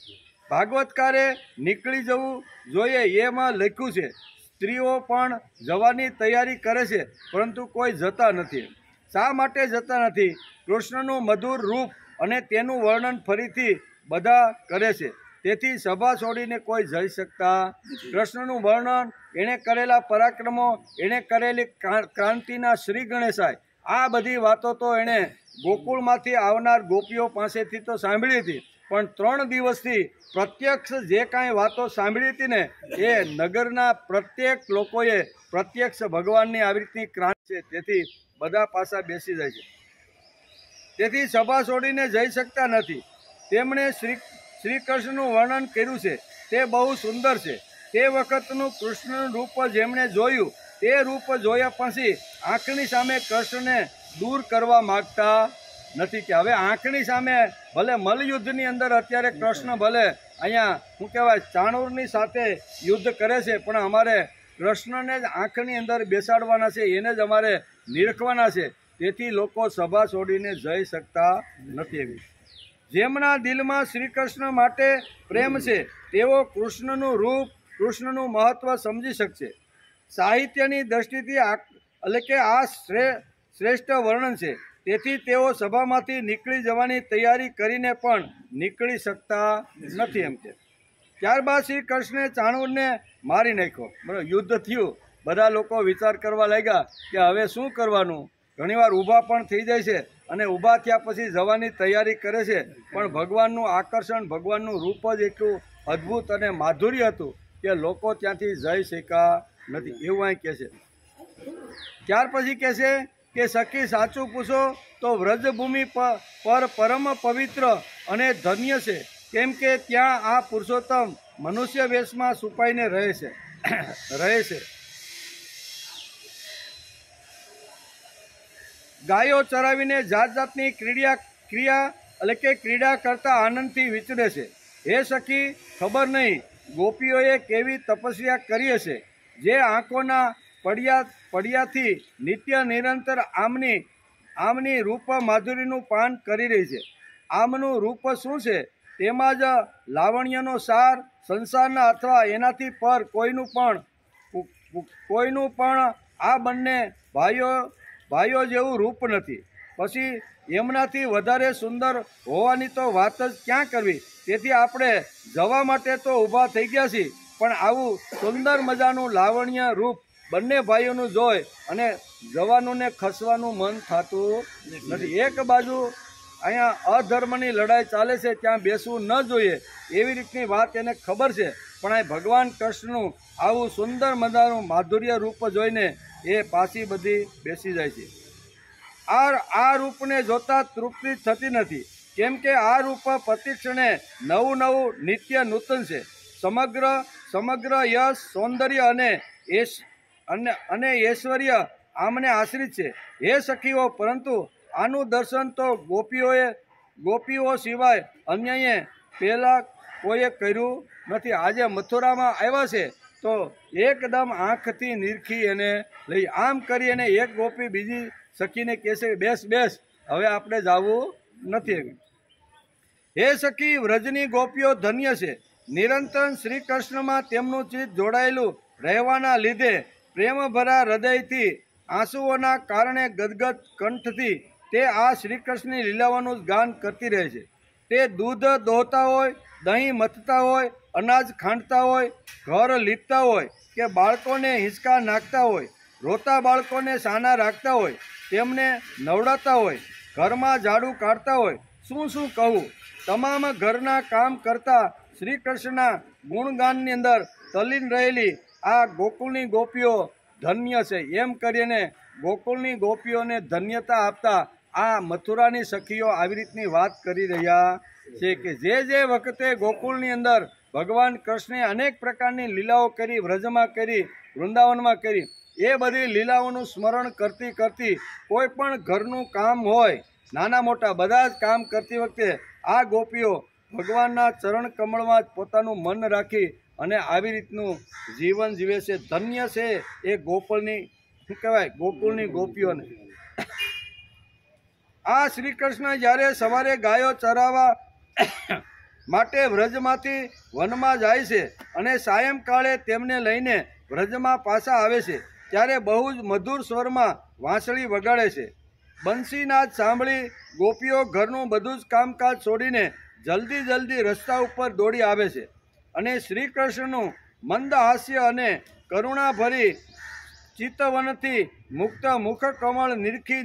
ભાગવતકારે નીકળી જવું જોઈએ એમાં લખ્યું છે. સ્ત્રીઓ પણ જવાની તૈયારી કરે છે, પરંતુ કોઈ જતા નથી. શા માટે જતા નથી? કૃષ્ણનું મધુર રૂપ અને તેનું વર્ણન ફરીથી બધા કરે છે, તેથી સભા છોડીને કોઈ જઈ શકતા. કૃષ્ણનું વર્ણન, એણે કરેલા પરાક્રમો, એણે કરેલી ક્રાંતિના શ્રી ગણેશાય, આ બધી વાતો તો એણે ગોકુળમાંથી આવનાર ગોપીઓ પાસેથી તો સાંભળી હતી. પણ 3 દિવસથી પ્રત્યક્ષ જે કાંઈ વાતો સાંભળી હતી ને એ નગરના પ્રત્યેક લોકોએ પ્રત્યક્ષ ભગવાનની આવી રીતની ક્રાંતિ છે, તેથી બધા પાછા બેસી જાય છે. તેથી સભા છોડીને જઈ શકતા નથી. તેમણે શ્રી કૃષ્ણનું વર્ણન કર્યું છે, તે બહુ સુંદર છે. તે વખતનું કૃષ્ણનું રૂપ જેમણે જોયું તે રૂપ જોયા પછી આંખની સામે કૃષ્ણને દૂર કરવા માગતા નથી. કે હવે આંખની સામે ભલે મલ્લયુદ્ધની અંદર અત્યારે કૃષ્ણ ભલે અહીંયા શું કહેવાય ચાણૂરની સાથે યુદ્ધ કરે છે, પણ અમારે કૃષ્ણને જ આંખની અંદર બેસાડવાના છે, એને જ અમારે નિરખવાના છે. તેથી લોકો સભા છોડીને જઈ શકતા નથી. જેમના દિલમાં શ્રી કૃષ્ણ માટે પ્રેમ છે તેઓ કૃષ્ણનું રૂપ, કૃષ્ણનું મહત્વ સમજી શકશે. સાહિત્યની દ્રષ્ટિથી એટલે કે આ શ્રેષ્ઠ વર્ણન છે, તેથી તેઓ સભામાંથી નીકળી જવાની તૈયારી કરીને પણ નીકળી શકતા નથી. એમ કે ત્યારબાદ શ્રી કૃષ્ણે ચાણૂરને મારી નાખ્યો. બરાબર, યુદ્ધ થયું, બધા લોકો વિચાર કરવા લાગ્યા કે હવે શું કરવાનું. ઘણીવાર ઊભા પણ થઈ જાય છે અને ઊભા થયા પછી જવાની તૈયારી કરે છે, પણ ભગવાનનું આકર્ષણ, ભગવાનનું રૂપ જ એટલું અદ્ભુત અને માધુર્ય હતું કે લોકો ત્યાંથી જઈ શક્યા નથી, એવું અહીં કહે છે. ત્યાર પછી કહે છે કે સખી સાચું પૂછો તો વ્રજભૂમિ પર પરમ પવિત્ર અને ધન્ય છે, કેમ કે ત્યાં આ પુરુષોત્તમ મનુષ્ય વેશમાં છુપાઈને રહે છે. ગાયો ચરાવીને જાત જાતની ક્રિયા એટલે કે ક્રીડા કરતા આનંદથી વિચરે છે. હે સખી, ખબર નહીં ગોપીઓએ કેવી તપસ્યા કરી હશે, જે આંખોના પડ્યાથી નિત્ય નિરંતર આમની રૂપ માધુરીનું પાન કરી રહી છે. આમનું રૂપ શું છે? તેમાં જ લાવણ્યનો સાર, સંસારના અથવા એનાથી પર કોઈનું પણ આ બંને ભાઈઓ જેવું રૂપ નથી. પછી એમનાથી વધારે સુંદર હોવાની તો વાત જ ક્યાં કરવી. તેથી આપણે જવા માટે તો ઊભા થઈ ગયા છીએ, પણ આવું સુંદર મજાનું લાવણ્ય રૂપ બંને ભાઈઓનું જોઈ અને જવાનું ને ખસવાનું મન થતું નથી. એક બાજુ અહીંયા અધર્મની લડાઈ ચાલે છે, ત્યાં બેસવું ન જોઈએ એવી રીતની વાત એને ખબર છે, પણ અહીં ભગવાન કૃષ્ણનું આવું સુંદર મજાનું માધુર્ય રૂપ જોઈને એ પાછી બધી બેસી જાય છે. આ રૂપને જોતા તૃપ્તિ થતી નથી, કેમ કે આ રૂપ પ્રતિક્ષણે નવું નિત્ય નૂતન છે. સમગ્ર યશ, સૌંદર્ય અને અને ઐશ્વર્ય આમને આશ્રિત છે. હે સખીઓ, પરંતુ આનું દર્શન તો ગોપીઓ સિવાય અન્યએ પહેલા કોઈએ કર્યું નથી. આજે મથુરામાં આવ્યા છે તો એકદમ આંખથી નિરખી એને લઈ આમ કરી અને એક ગોપી બીજી સખીને કહેશે, બેસ બેસ, હવે આપણે જવું નથી. હે સખી, વ્રજની ગોપીઓ ધન્ય છે. નિરંતર શ્રી કૃષ્ણમાં તેમનું ચિત્ત જોડાયેલું રહેવાના લીધે પ્રેમભરા હૃદયથી આંસુઓના કારણે ગદગદ કંઠથી તે આ શ્રી કૃષ્ણની લીલાઓનું ગાન કરતી રહે છે. તે દૂધ દોહતા હોય, દહીં મથતા હોય, અનાજ ખાંડતા હોય, ઘર લીપતા હોય કે બાળકોને હિંચકા નાખતા હોય, રોતા બાળકોને સાના રાખતા હોય, તેમને નવડાવતા હોય, ઘરમાં ઝાડુ કાઢતા હોય, શું શું કહું. તમામ ઘરના કામ કરતા શ્રી કૃષ્ણના ગુણગાનની અંદર તલ્લીન રહેલી આ ગોકુળની ગોપીઓ ધન્ય છે. એમ કરીને ગોકુળની ગોપીઓને ધન્યતા આપતા આ મથુરાની સખીઓ આવી રીતની વાત કરી રહ્યા છે કે જે વખતે ગોકુળની અંદર ભગવાન કૃષ્ણે અનેક પ્રકારની લીલાઓ કરી, વ્રજમાં કરી, વૃંદાવનમાં કરી, એ બધી લીલાઓનું સ્મરણ કરતી કરતી કોઈ પણ ઘરનું કામ હોય, નાના મોટા બધા જ કામ કરતી વખતે આ ગોપીઓ ભગવાનના ચરણ કમળમાં જ પોતાનું મન રાખી અને આવી રીતનું જીવન જીવે છે. ધન્ય છે એ ગોકુળની શું કહેવાય, ગોકુળની ગોપીઓને. આ શ્રી કૃષ્ણ જ્યારે સવારે ગાયો ચરાવવા માટે વ્રજમાંથી વનમાં જાય છે અને સાયંકાળે તેમને લઈને વ્રજમાં પાછા આવે છે, ત્યારે બહુ જ મધુર સ્વરમાં વાંસળી વગાડે છે. બંસીનાદ સાંભળી ગોપીઓ ઘરનું બધું જ કામકાજ છોડીને જલ્દી રસ્તા ઉપર દોડી આવે છે અને શ્રી કૃષ્ણનું મંદ હાસ્ય અને કરુણાભરી ચિત્તવનથી મુક્ત મુખ કમળ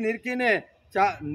નિરખીને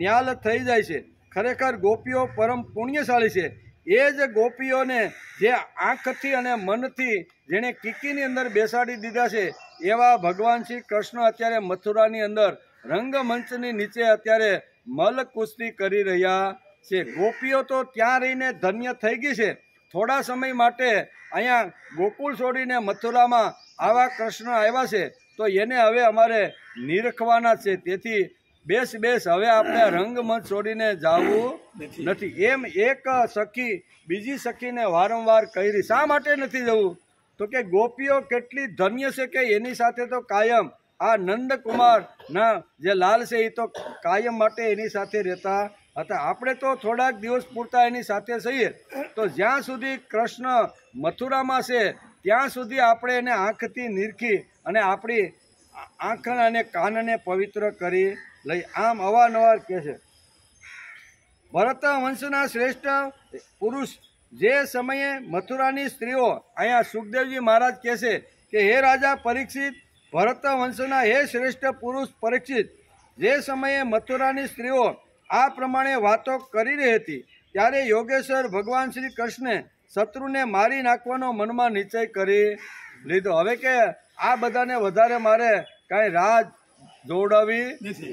ન્યાલ થઈ જાય છે. ખરેખર ગોપીઓ પરમ પુણ્યશાળી છે. એ જ ગોપીઓને જે આંખથી અને મનથી જેણે કીકીની અંદર બેસાડી દીધા છે એવા ભગવાન શ્રી કૃષ્ણ અત્યારે મથુરાની અંદર રંગમંચની નીચે અત્યારે મલ કુસ્તી કરી રહ્યા છે. ગોપીઓ તો ત્યાં રહીને ધન્ય થઈ ગઈ છે. થોડા સમય માટે અહીંયા ગોકુળ છોડીને મથુરામાં આવા કૃષ્ણ આવ્યા છે તો એને હવે અમારે નિરખવાના છે. તેથી બેસ હવે આપણે રંગમંચ છોડીને જવું નથી. એમ એક સખી બીજી સખીને વારંવાર કહી રહી. શા માટે નથી જવું? તો કે ગોપીઓ કેટલી ધન્ય છે કે એની સાથે તો કાયમ આ નંદકુમારના જે લાલ છે એ તો કાયમ માટે એની સાથે રહેતા હતા. આપણે તો થોડાક દિવસ પૂરતા એની સાથે છીએ તો જ્યાં સુધી કૃષ્ણ મથુરામાં છે ત્યાં સુધી આપણે એને આંખથી નિરખી અને આપણી આંખ અને કાનને પવિત્ર કરી લઈ. આમ અવારનવાર કહે છે ભરત વંશના શ્રેષ્ઠ પુરુષ જે સમયે મથુરાની સ્ત્રીઓ, અહીંયા સુખદેવજી મહારાજ કહે છે કે હે રાજા પરીક્ષિત, ભરત વંશના હે શ્રેષ્ઠ પુરુષ પરીક્ષિત, જે સમયે મથુરાની સ્ત્રીઓ આ પ્રમાણે વાતો કરી રહી હતી ત્યારે યોગેશ્વર ભગવાન શ્રી કૃષ્ણે શત્રુને મારી નાખવાનો મનમાં નિશ્ચય કરી લીધો. હવે કે આ બધાને વધારે મારે કાંઈ રાહ જોડાવી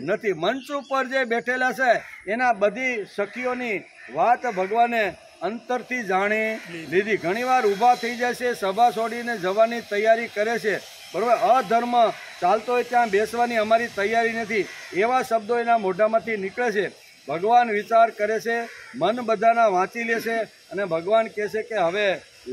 નથી. મંચ ઉપર જે બેઠેલા છે એના બધી સખીઓની વાત ભગવાને અંતરથી જાણી લીધી. ઘણીવાર ઊભા થઈ જાય છે, સભા છોડીને જવાની તૈયારી કરે છે, બરાબર. અધર્મ ચાલતો હોય ત્યાં બેસવાની અમારી તૈયારી નથી, એવા શબ્દો એના મોઢામાંથી નીકળે છે. ભગવાન વિચાર કરે છે, મન બધાના વાંચી લે છે અને ભગવાન કહે છે કે હવે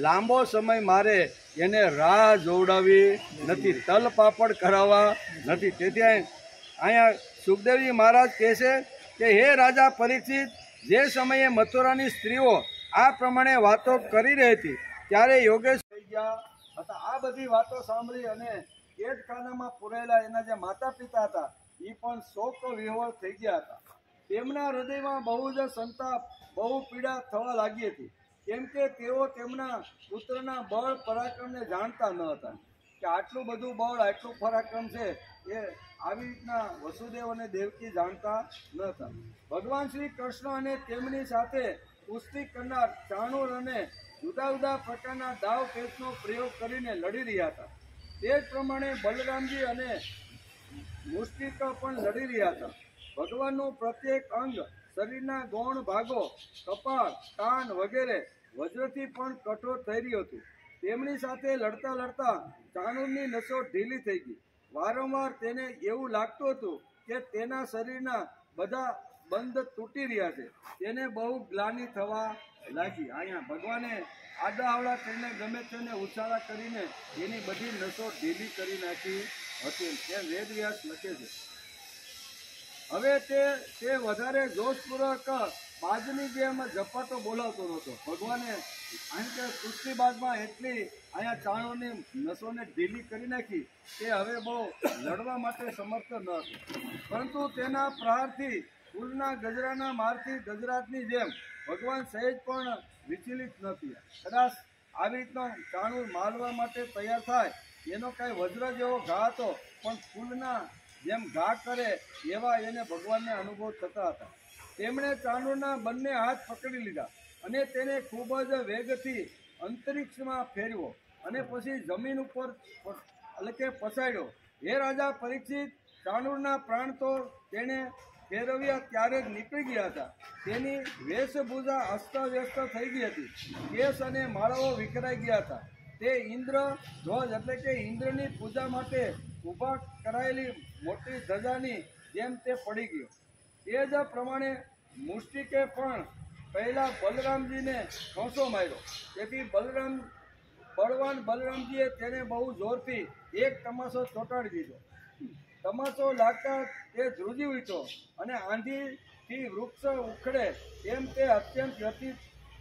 લાંબો સમય મારે એને રાહ જોડાવી નથી, તલ પાપડ કરાવવા નથી. તેથી અહીંયા સુખદેવજી મહારાજ કહે છે કે હે રાજા પરીક્ષિત, જે સમયે મથુરાની સ્ત્રીઓ આ પ્રમાણે વાતો કરી રહી હતી ત્યારે યોગેશ થઈ ગયા હતા. આ બધી વાતો સાંભળી અને કેદખાનામાં પુરાયેલા એના જે માતા પિતા હતા એ પણ શોક વિહ્વળ થઈ ગયા હતા. તેમના હૃદયમાં બહુ જ સંતાપ, બહુ પીડા થવા લાગી હતી, કેમ કે તેઓ તેમના પુત્રના બળ પરાક્રમને જાણતા ન હતા કે આટલું બધું બળ, આટલું પરાક્રમ છે એ આવી રીતના વસુદેવ અને દેવકી જાણતા ન હતા. ભગવાન શ્રી કૃષ્ણ અને તેમની સાથે કુસ્તી કરનાર ચાણૂર અને જુદા જુદા પ્રકારના દાવ પેચનો પ્રયોગ કરીને લડી રહ્યા હતા. તે જ પ્રમાણે બલરામજી અને મુષ્ટિક પણ લડી રહ્યા હતા. ભગવાનનું પ્રત્યેક અંગ, શરીરના ગૌણ ભાગો, કપાળ, કાન વગેરે વજ્રથી પણ કઠોર થઈ રહ્યું હતું. તેમની સાથે લડતા ચાણૂરની નસો ઢીલી થઈ ગઈ. વારંવાર તેને એવું લાગતું હતું કે તેના શરીરના બધા બંધ તૂટી રહ્યા છે. તેને બહુ ગ્લાનિ થવા લાગી. અહીંયા ભગવાને આડાઅવળા તેને ગમે તેને ઉછાળા કરીને એની બધી નસો ઢીલી કરી નાખી હતી. તે વેદવ્યાસ લખે છે. હવે તે વધારે જોશપૂર્વક બાજની જેમ ઝપાટો બોલાવતો નહોતો. ભગવાને અહીં કે કુસ્તીબાજમાં એટલી અહીંયા ચાણોની નસોને ઢીલી કરી નાખી કે હવે બહુ લડવા માટે સમર્થ ન હતો. પરંતુ તેના પ્રહારથી ફૂલના ગજરાના મારથી ગજરાતની જેમ ભગવાન સહેજ પણ વિચલિત નથી. કદાચ આવી રીતનો ચાણું મારવા માટે તૈયાર થાય એનો કાંઈ વજ્ર જેવો ઘા હતો, પણ ફૂલના જેમ ઘા કરે એવા એને ભગવાનને અનુભવ થતા હતા. તેમણે ચાણૂરના બંને હાથ પકડી લીધા અને તેને ખૂબ જ વેગથી અંતરિક્ષમાં ફેરવ્યો અને પછી જમીન ઉપર એટલે કે પછાડ્યો. હે રાજા પરીક્ષિત, ચાણૂરના પ્રાણ તો તેણે ફેરવ્યા ત્યારે જ નીકળી ગયા હતા. તેની વેશભૂષા અસ્તવ્યસ્ત થઈ ગઈ હતી. કેસ અને માળાઓ વિખરાઈ ગયા હતા. તે ઇન્દ્ર ધ્વજ એટલે કે ઇન્દ્રની પૂજા માટે ઊભા કરાયેલી મોટી ધજાની જેમ તે પડી ગયો. એ જ પ્રમાણે મુષ્ટિકે પણ પહેલા બલરામજીને ખોંસો માર્યો. તેથી બળવાન બલરામજીએ તેને બહુ જોરથી એક તમાશો ચોંટાડી દીધો. તમાશો લાગતા તે ધ્રુજી ઉઠ્યો અને આંધીથી વૃક્ષ ઉખડે એમ તે અત્યંત વ્યથિત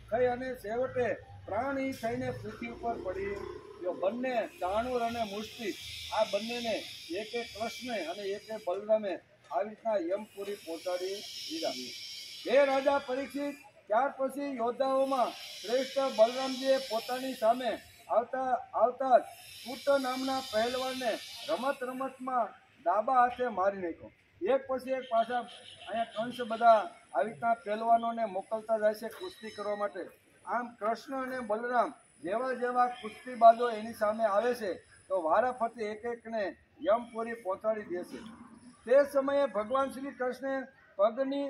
થઈ અને છેવટે પ્રાણહીન થઈને પૃથ્વી ઉપર પડી ગયો. બંને ચાણૂર અને મુષ્ટિક આ બંનેને એકે કૃષ્ણે અને એકે બલરામે આવી રીતના યમપુરી પહોંચાડી દીધા. હે રાજા પરીક્ષિત, ત્યાર પછી યોદ્ધાઓમાં શ્રેષ્ઠ બલરામજીએ પોતાની સામે આવતા જ કૂટ નામના પહેલવાનને રમતમાં ડાબા હાથે મારી નાખ્યો. એક પછી એક પાછા અહીંયા કંસ બધા આવી રીતના પહેલવાનોને મોકલતા જાય છે કુસ્તી કરવા માટે. આમ કૃષ્ણ અને બલરામ જેવા કુસ્તીબાજો એની સામે આવે છે તો વારાફરતી એક એકને યમપુરી પહોંચાડી દે છે. તે સમયે ભગવાન શ્રી કૃષ્ણે પગની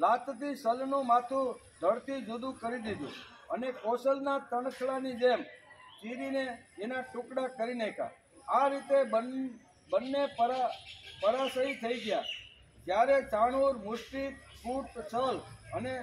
લાતથી સલનું માથું ધડથી જુદું કરી દીધું અને કૌશલના તણખલાની જેમ ચીરીને એના ટુકડા કરી નાખ્યા. આ રીતે બંને પરાશયી થઈ ગયા. જ્યારે ચાણૂર, મુષ્ટિક, કૂટ, છલ અને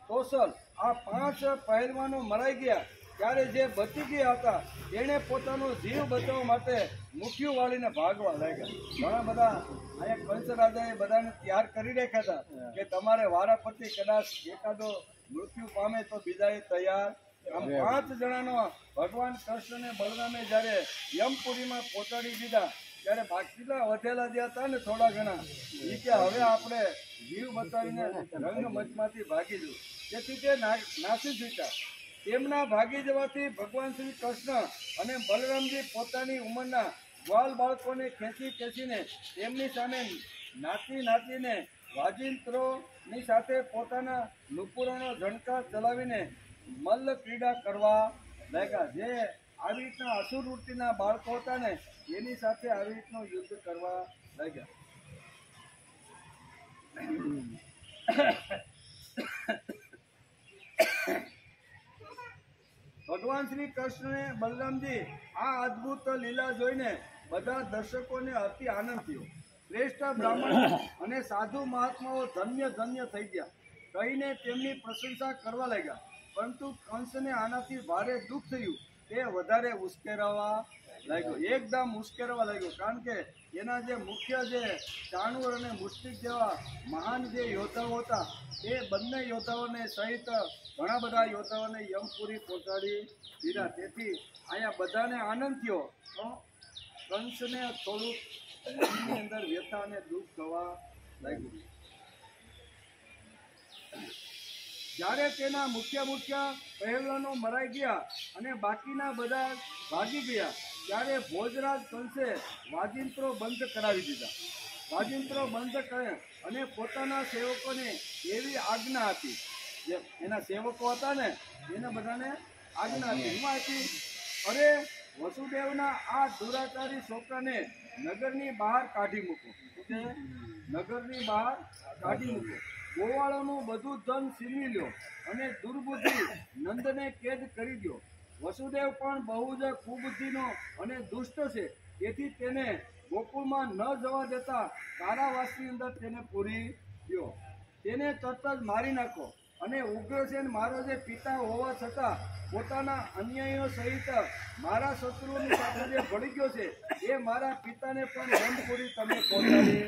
કૌશલ આ 5 પહેલવાનો મરાઈ ગયા ત્યારે જે બચી ગયા હતા તેણે પોતાનો જીવ બચાવવા માટે મુઠ્ઠીઓ વાળીને ભાગવા લાગ્યા. ઘણા બધા અહીંયા કંસ રાજાએ બધાને તૈયાર કરી રાખ્યા હતા કે તમારે વારાફરતી કદાચ એકાદો મૃત્યુ પામે તો બીજાએ તૈયાર. આમ 5 જણાનો ભગવાન કૃષ્ણ અને બલરામે જ્યારે યમપુરીમાં પહોંચાડી દીધા ત્યારે બાકીના વધેલા જે હતા ને થોડા ઘણા એ કે હવે આપણે જીવ બચાવીને રંગમંચમાંથી ભાગી જવું. તેથી તે નાસી છૂટ્યા. તેમના ભાગી જવાથી ભગવાન શ્રી કૃષ્ણ અને બલરામજી પોતાની ઉંમરના ગ્વાલ બાળકોને ખેંચીને તેમની સામે નાચીને વાજિંત્રોની સાથે પોતાના નુપુરોનો ઝણકાર ચલાવીને મલ્લ ક્રીડા કરવા લાગ્યા. જે આવી રીતના અસુર વૃત્તિના બાળકો હતા ને એની સાથે આવી રીતનું યુદ્ધ કરવા લાગ્યા. ભગવાન શ્રી કૃષ્ણ અને બલરામજી આ અદ્ભુત લીલા જોઈને બધા દર્શકોને અતિ આનંદ થયો. શ્રેષ્ઠ બ્રાહ્મણ અને સાધુ મહાત્માઓ ધન્ય થઈ ગયા કહીને તેમની પ્રશંસા કરવા લાગ્યા. પરંતુ કંસને આનાથી ભારે દુઃખ થયું. તે વધારે ઉશ્કેરવા લાગ્યો, એકદમ ઉશ્કેરવા લાગ્યો. કારણ કે એના જે મુખ્ય જે ચાણૂર અને મુષ્ટિક જેવા મહાન જે યોદ્ધાઓ હતા એ બંને યોદ્ધાઓને સહિત ઘણા બધા યોદ્ધાઓને યમપુરી પહોંચાડી દીધા. તેથી અહીંયા બધાને આનંદ થયો. કંસને થોડુંક મનની અંદર વ્યથા અને દુઃખ થવા લાગ્યું. જ્યારે તેના મુખ્ય પહેલવાનો મરાઈ ગયા અને બાકીના બધા ભાગી ગયા ત્યારે ભોજરાજ કંસે વાજિંત્રો બંધ કરાવી દીધા. વાજિંત્રો બંધ કરે અને પોતાના સેવકોને એવી આજ્ઞા આપી, જે એના સેવકો હતા ને એને બધાને આજ્ઞા આપી. એમાં હતી, અરે વસુદેવના આ દુરાચારી છોકરાને નગરની બહાર કાઢી મૂકો. નગરની બહાર કાઢી મૂકો. ગોવાળોનું બધું ધન છીનવી લ્યો અને દુર્બુદ્ધિ નંદને કેદ કરી દો. વસુદેવ પણ બહુ જ કુબુદ્ધિનો અને દુષ્ટ છે. તેથી તેને ગોકુળમાં ન જવા દેતા કારાવાસની અંદર તેને પૂરી દો. તેને તરત જ મારી નાખો. અને ઉગ્રસેન મારો જે પિતા હોવા છતાં પોતાના અન્યાયીઓ સહિત મારા શત્રુઓની સાથે જે ભળી ગયો છે એ મારા પિતાને પણ યમપુરી તમે પહોંચાડી.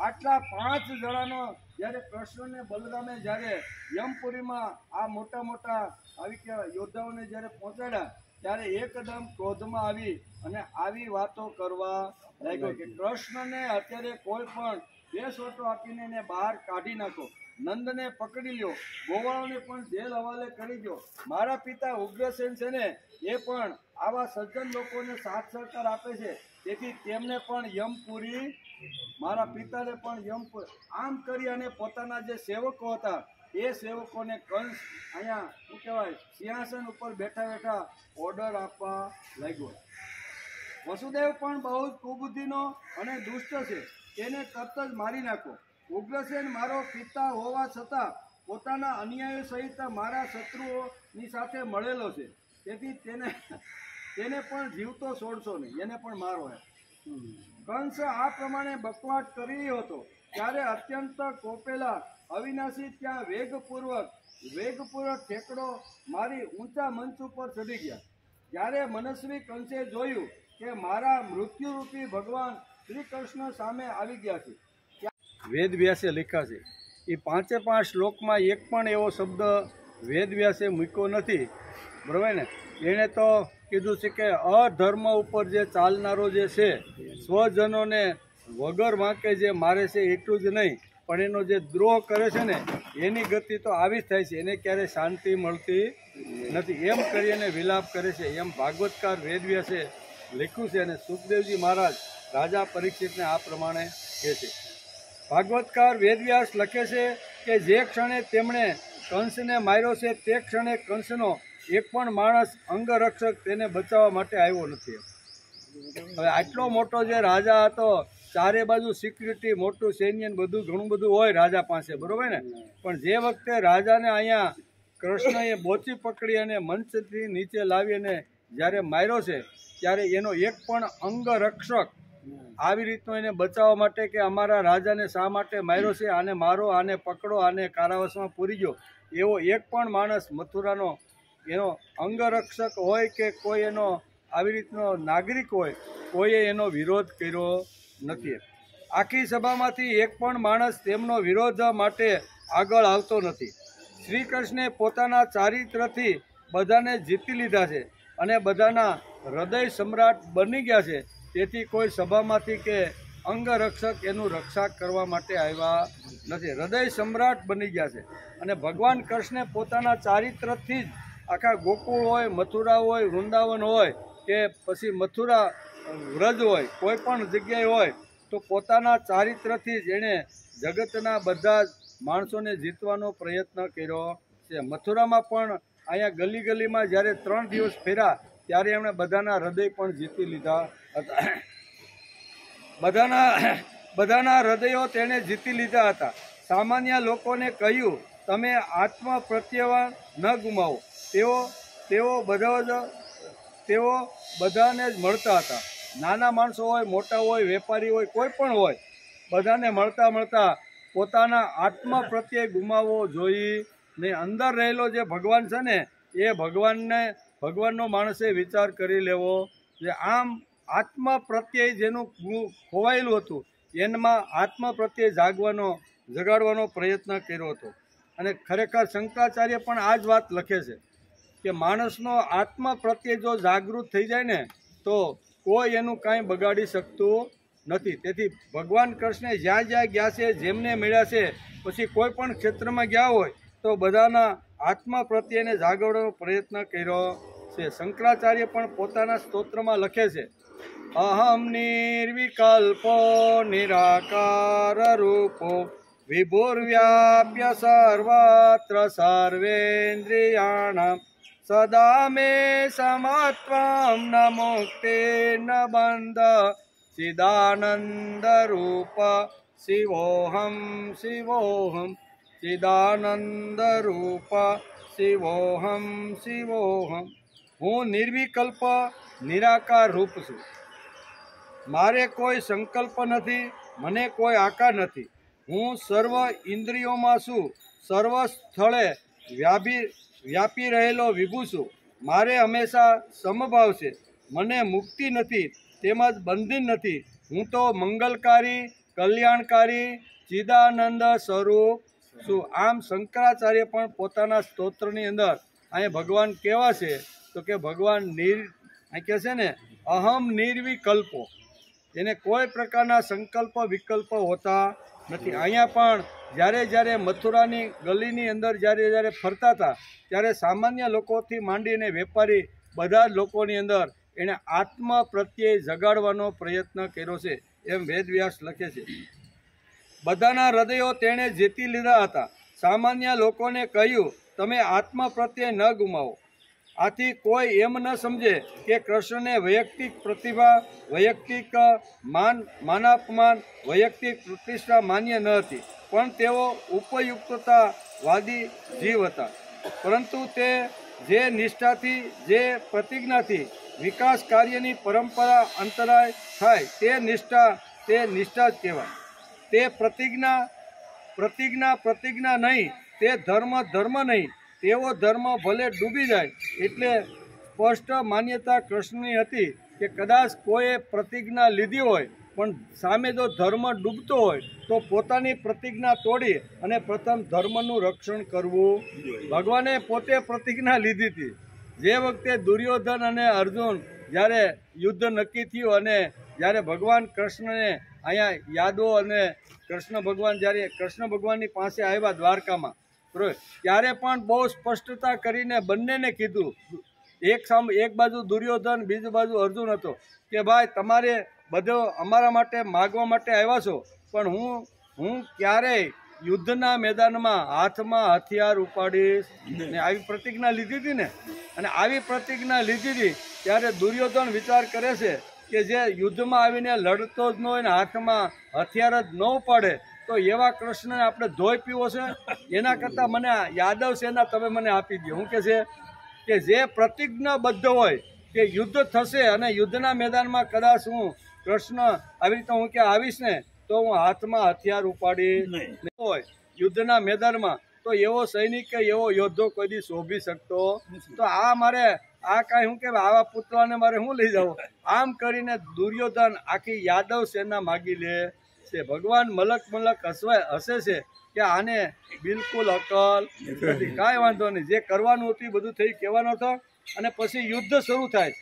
આટલા 5 જણાનો જ્યારે કૃષ્ણ ને બલરામે જ્યારે યમપુરીમાં આ મોટા મોટા આવી કે યોદ્ધાઓને જ્યારે પહોંચાડ્યા ત્યારે એકદમ ક્રોધમાં આવી અને આવી વાતો કરવા લાગ્યો કે કૃષ્ણને અત્યારે કોઈ પણ બેસોટો આપીને એને બહાર કાઢી નાખો, નંદને પકડી લ્યો, ગોવાળોને પણ જેલ હવાલે કરી દો. મારા પિતા ઉગ્રસેન છે ને એ પણ આવા સજ્જન લોકોને સાથ સહકાર આપે છે, તેથી તેમને પણ યમપુરી, મારા પિતાને પણ યમપુરી. આમ કરી અને પોતાના જે સેવકો હતા એ સેવકોને કંસ અહીંયા શું કહેવાય સિંહાસન ઉપર બેઠા બેઠા ઓર્ડર આપવા લાગ્યો. વસુદેવ પણ બહુ જ કુબુદ્ધિનો અને દુષ્ટ છે, તેને તરત જ મારી નાખો. ઉગ્રસેન મારો પિતા હોવા છતાં પોતાના અન્યાયો સહિત મારા શત્રુઓની સાથે મળેલો છે, તેથી તેને પણ જીવતો છોડશો નહીં, એને પણ મારો. કંસ આ પ્રમાણે બકવાટ કરી રહ્યો હતો ત્યારે અત્યંત કોપેલા અવિનાશી ત્યાં વેગપૂર્વક ઠેકડો મારી ઊંચા મંચ ઉપર ચડી ગયા. જ્યારે મનસ્વી કંસે જોયું કે મારા મૃત્યુરૂપી ભગવાન શ્રી કૃષ્ણ સામે આવી ગયા છે. વેદવ્યાસે લખ્યા છે એ 5 શ્લોકમાં એક પણ એવો શબ્દ વેદવ્યાસે મૂક્યો નથી, બરાબર ને. એણે તો કીધું છે કે અધર્મ ઉપર જે ચાલનારો જે છે, સ્વજનોને વગર વાંકે જે મારે છે એટલું જ નહીં, પણ એનો જે દ્રોહ કરે છે ને એની ગતિ તો આવી જ થાય છે, એને ક્યારેય શાંતિ મળતી નથી, એમ કરી અને વિલાપ કરે છે. એમ ભાગવતકાર વેદવ્યાસે લખ્યું છે અને સુખદેવજી મહારાજ રાજા પરીક્ષિતને આ પ્રમાણે કહે છે. ભાગવતકાર વેદવ્યાસ લખે છે કે જે ક્ષણે તેમણે કંસને માર્યો છે તે ક્ષણે કંસનો એક પણ માણસ અંગરક્ષક તેને બચાવવા માટે આવ્યો નથી. હવે આટલો મોટો જે રાજા હતો, ચારે બાજુ સિક્યુરિટી, મોટું સૈન્ય, બધું ઘણું બધું હોય રાજા પાસે, બરોબર ને. પણ જે વખતે રાજાને અહીંયા કૃષ્ણએ બોચી પકડી અને મંચથી નીચે લાવી અને જ્યારે માર્યો છે ત્યારે એનો એક પણ અંગરક્ષક આવી રીતનો એને બચાવવા માટે કે અમારા રાજાને શા માટે માર્યો છે, આને મારો, આને પકડો, આને કારાવાસમાં પૂરી ગયો, એવો એક પણ માણસ મથુરાનો એનો અંગરક્ષક હોય કે કોઈ એનો આવી રીતનો નાગરિક હોય, કોઈએ એનો વિરોધ કર્યો નથી. આખી સભામાંથી એક પણ માણસ તેમનો વિરોધ માટે આગળ આવતો નથી. શ્રી કૃષ્ણે પોતાના ચારિત્રથી બધાને જીતી લીધા છે અને બધાના હૃદય સમ્રાટ બની ગયા છે, તેથી કોઈ સભામાંથી કે અંગરક્ષક એનું રક્ષા કરવા માટે આવ્યા નથી. હૃદય સમ્રાટ બની ગયા છે અને ભગવાન કૃષ્ણે પોતાના ચારિત્રથી જ આખા ગોકુળ હોય, મથુરા હોય, વૃંદાવન હોય કે પછી મથુરા વ્રજ હોય, કોઈ પણ જગ્યાએ હોય તો પોતાના ચારિત્રથી જ એણે જગતના બધા જ માણસોને જીતવાનો પ્રયત્ન કર્યો છે. મથુરામાં પણ અહીંયા ગલી ગલીમાં જ્યારે 3 દિવસ ફેર્યા ત્યારે એમણે બધાના હૃદય પણ જીતી લીધા હતા. બધાના હૃદયો તેણે જીતી લીધા હતા. સામાન્ય લોકોને કહ્યું તમે આત્મ પ્રત્યવાન ન ગુમાવો. તેઓ બધાને જ મળતા હતા. નાના માણસો હોય, મોટા હોય, વેપારી હોય, કોઈ પણ હોય, બધાને મળતા પોતાના આત્મ પ્રત્યે ગુમાવવો જોઈએ નહીં. અંદર રહેલો જે ભગવાન છે ને એ ભગવાનનો માણસે વિચાર કરી લેવો. જે આમ આત્મ પ્રત્યે જેનું ખોવાયેલું હતું એમાં આત્મ પ્રત્યે જગાડવાનો પ્રયત્ન કર્યો હતો. અને ખરેખર શંકરાચાર્ય પણ આ જ વાત લખે છે કે માણસનો આત્મ પ્રત્યે જો જાગૃત થઈ જાય ને તો કોઈ એનું કાંઈ બગાડી શકતું નથી. તેથી ભગવાન કૃષ્ણે જ્યાં જ્યાં ગયા છે, જેમને મળ્યા છે, પછી કોઈ પણ ક્ષેત્રમાં ગયા હોય તો બધાના આત્મા પ્રત્યેને જાગવાનો પ્રયત્ન કર્યો છે. શંકરાચાર્ય પણ પોતાના સ્તોત્રમાં લખે છે અહમ નિર્વિકલ્પો નિરાકાર રૂપો વિભુર્વ્યાપ્ય સર્વત્ર સર્વેન્દ્રિયાણામ સદા મે સમત્વમ ન મુક્તિ ન બંધ ચિદાનંદ રૂપ શિવોહમ શિવોહમ ચિદાનંદ રૂપ શિવોહમ શિવોહમ. હું નિર્વિકલ્પ નિરાકાર રૂપ છું. મારે કોઈ સંકલ્પ નથી, મને કોઈ આકાર નથી. હું સર્વ ઇન્દ્રિયોમાં છું, સર્વ સ્થળે વ્યાપી રહેલો વિભુ છું. મારે હંમેશા સમભાવ છે, મને મુક્તિ નથી તેમજ બંધન નથી. હું તો મંગલકારી, કલ્યાણકારી, ચિદાનંદ સ્વરૂપ છું. આમ શંકરાચાર્ય પણ પોતાના સ્તોત્રની અંદર અહીંયા ભગવાન કેવા છે તો કે ભગવાન અહીં કહે છે ને અહમ નિર્વિકલ્પો, એને કોઈ પ્રકારના સંકલ્પ વિકલ્પ હોતા નથી. અહીંયા પણ જ્યારે મથુરાની ગલીની અંદર જ્યારે ફરતા હતા ત્યારે સામાન્ય લોકોથી માંડીને વેપારી બધા જ લોકોની અંદર એણે આત્મ પ્રત્યે જગાડવાનો પ્રયત્ન કર્યો છે એમ વેદવ્યાસ લખે છે. બધાના હૃદયો તેણે જીતી લીધા હતા. સામાન્ય લોકોને કહ્યું તમે આત્મ પ્રત્યે ન ગુમાવો. આથી કોઈ એમ ન સમજે કે કૃષ્ણને વૈયક્તિક પ્રતિભા, વૈયક્તિક માનાપમાન, વૈયક્તિક પ્રતિષ્ઠા માન્ય ન હતી, પણ તેઓ ઉપયુક્તતાવાદી જીવ હતા. પરંતુ તે જે નિષ્ઠાથી, જે પ્રતિજ્ઞાથી વિકાસ કાર્યની પરંપરા અંતરાય થાય તે નિષ્ઠા જ કહેવાય. તે પ્રતિજ્ઞા નહીં, તે ધર્મ નહીં. તેવો ધર્મ ભલે ડૂબી જાય. એટલે સ્પષ્ટ માન્યતા કૃષ્ણની હતી કે કદાચ કોઈએ પ્રતિજ્ઞા લીધી હોય પણ સામે જો ધર્મ ડૂબતો હોય તો પોતાની પ્રતિજ્ઞા તોડી અને પ્રથમ ધર્મનું રક્ષણ કરવું. ભગવાને પોતે પ્રતિજ્ઞા લીધી હતી. જે વખતે દુર્યોધન અને અર્જુન જ્યારે યુદ્ધ નક્કી થયું અને જ્યારે ભગવાન કૃષ્ણને અહીંયા યાદવો અને કૃષ્ણ ભગવાનની પાસે આવ્યા દ્વારકામાં, ત્યારે પણ બહુ સ્પષ્ટતા કરીને બંનેને કીધું. એક બાજુ દુર્યોધન, બીજી બાજુ અર્જુન હતો કે ભાઈ તમારે બધો અમારા માટે માગવા માટે આવ્યા છો, પણ હું ક્યારેય યુદ્ધના મેદાનમાં હાથમાં હથિયાર ઉપાડીશ ને આવી પ્રતિજ્ઞા લીધી હતી ને. અને આવી પ્રતિજ્ઞા લીધી હતી ત્યારે દુર્યોધન વિચાર કરે છે કે જે યુદ્ધમાં આવીને લડતો જ ન હોય ને હાથમાં હથિયાર જ ન ઉપાડે તો એવા કૃષ્ણને આપણે ધોઈ પીવો છે. એના કરતાં મને યાદવ સેના તમે મને આપી દો. હું કે છે કે જે પ્રતિજ્ઞાબદ્ધ હોય કે યુદ્ધ થશે અને યુદ્ધના મેદાનમાં કદાચ હું કૃષ્ણ આવી રીતે હું કે આવીશ ને તો હું હાથમાં હથિયાર ઉપાડી નહીં હોય યુદ્ધના મેદાનમાં, તો એવો સૈનિક કે એવો યોદ્ધો કોઈ દી શોભી શકતો. તો મારે કાંઈ હું કે આવા પુતળાને મારે હું લઈ જાઉં. આમ કરીને દુર્યોધન આખી યાદવ સેના માગી લે છે. ભગવાન મલક હસે છે કે આને બિલકુલ અકલ નથી, કાંઈ વાંધો નહીં, જે કરવાનું હતું બધું થઈ કહેવાનો હતો. અને પછી યુદ્ધ શરૂ થાય.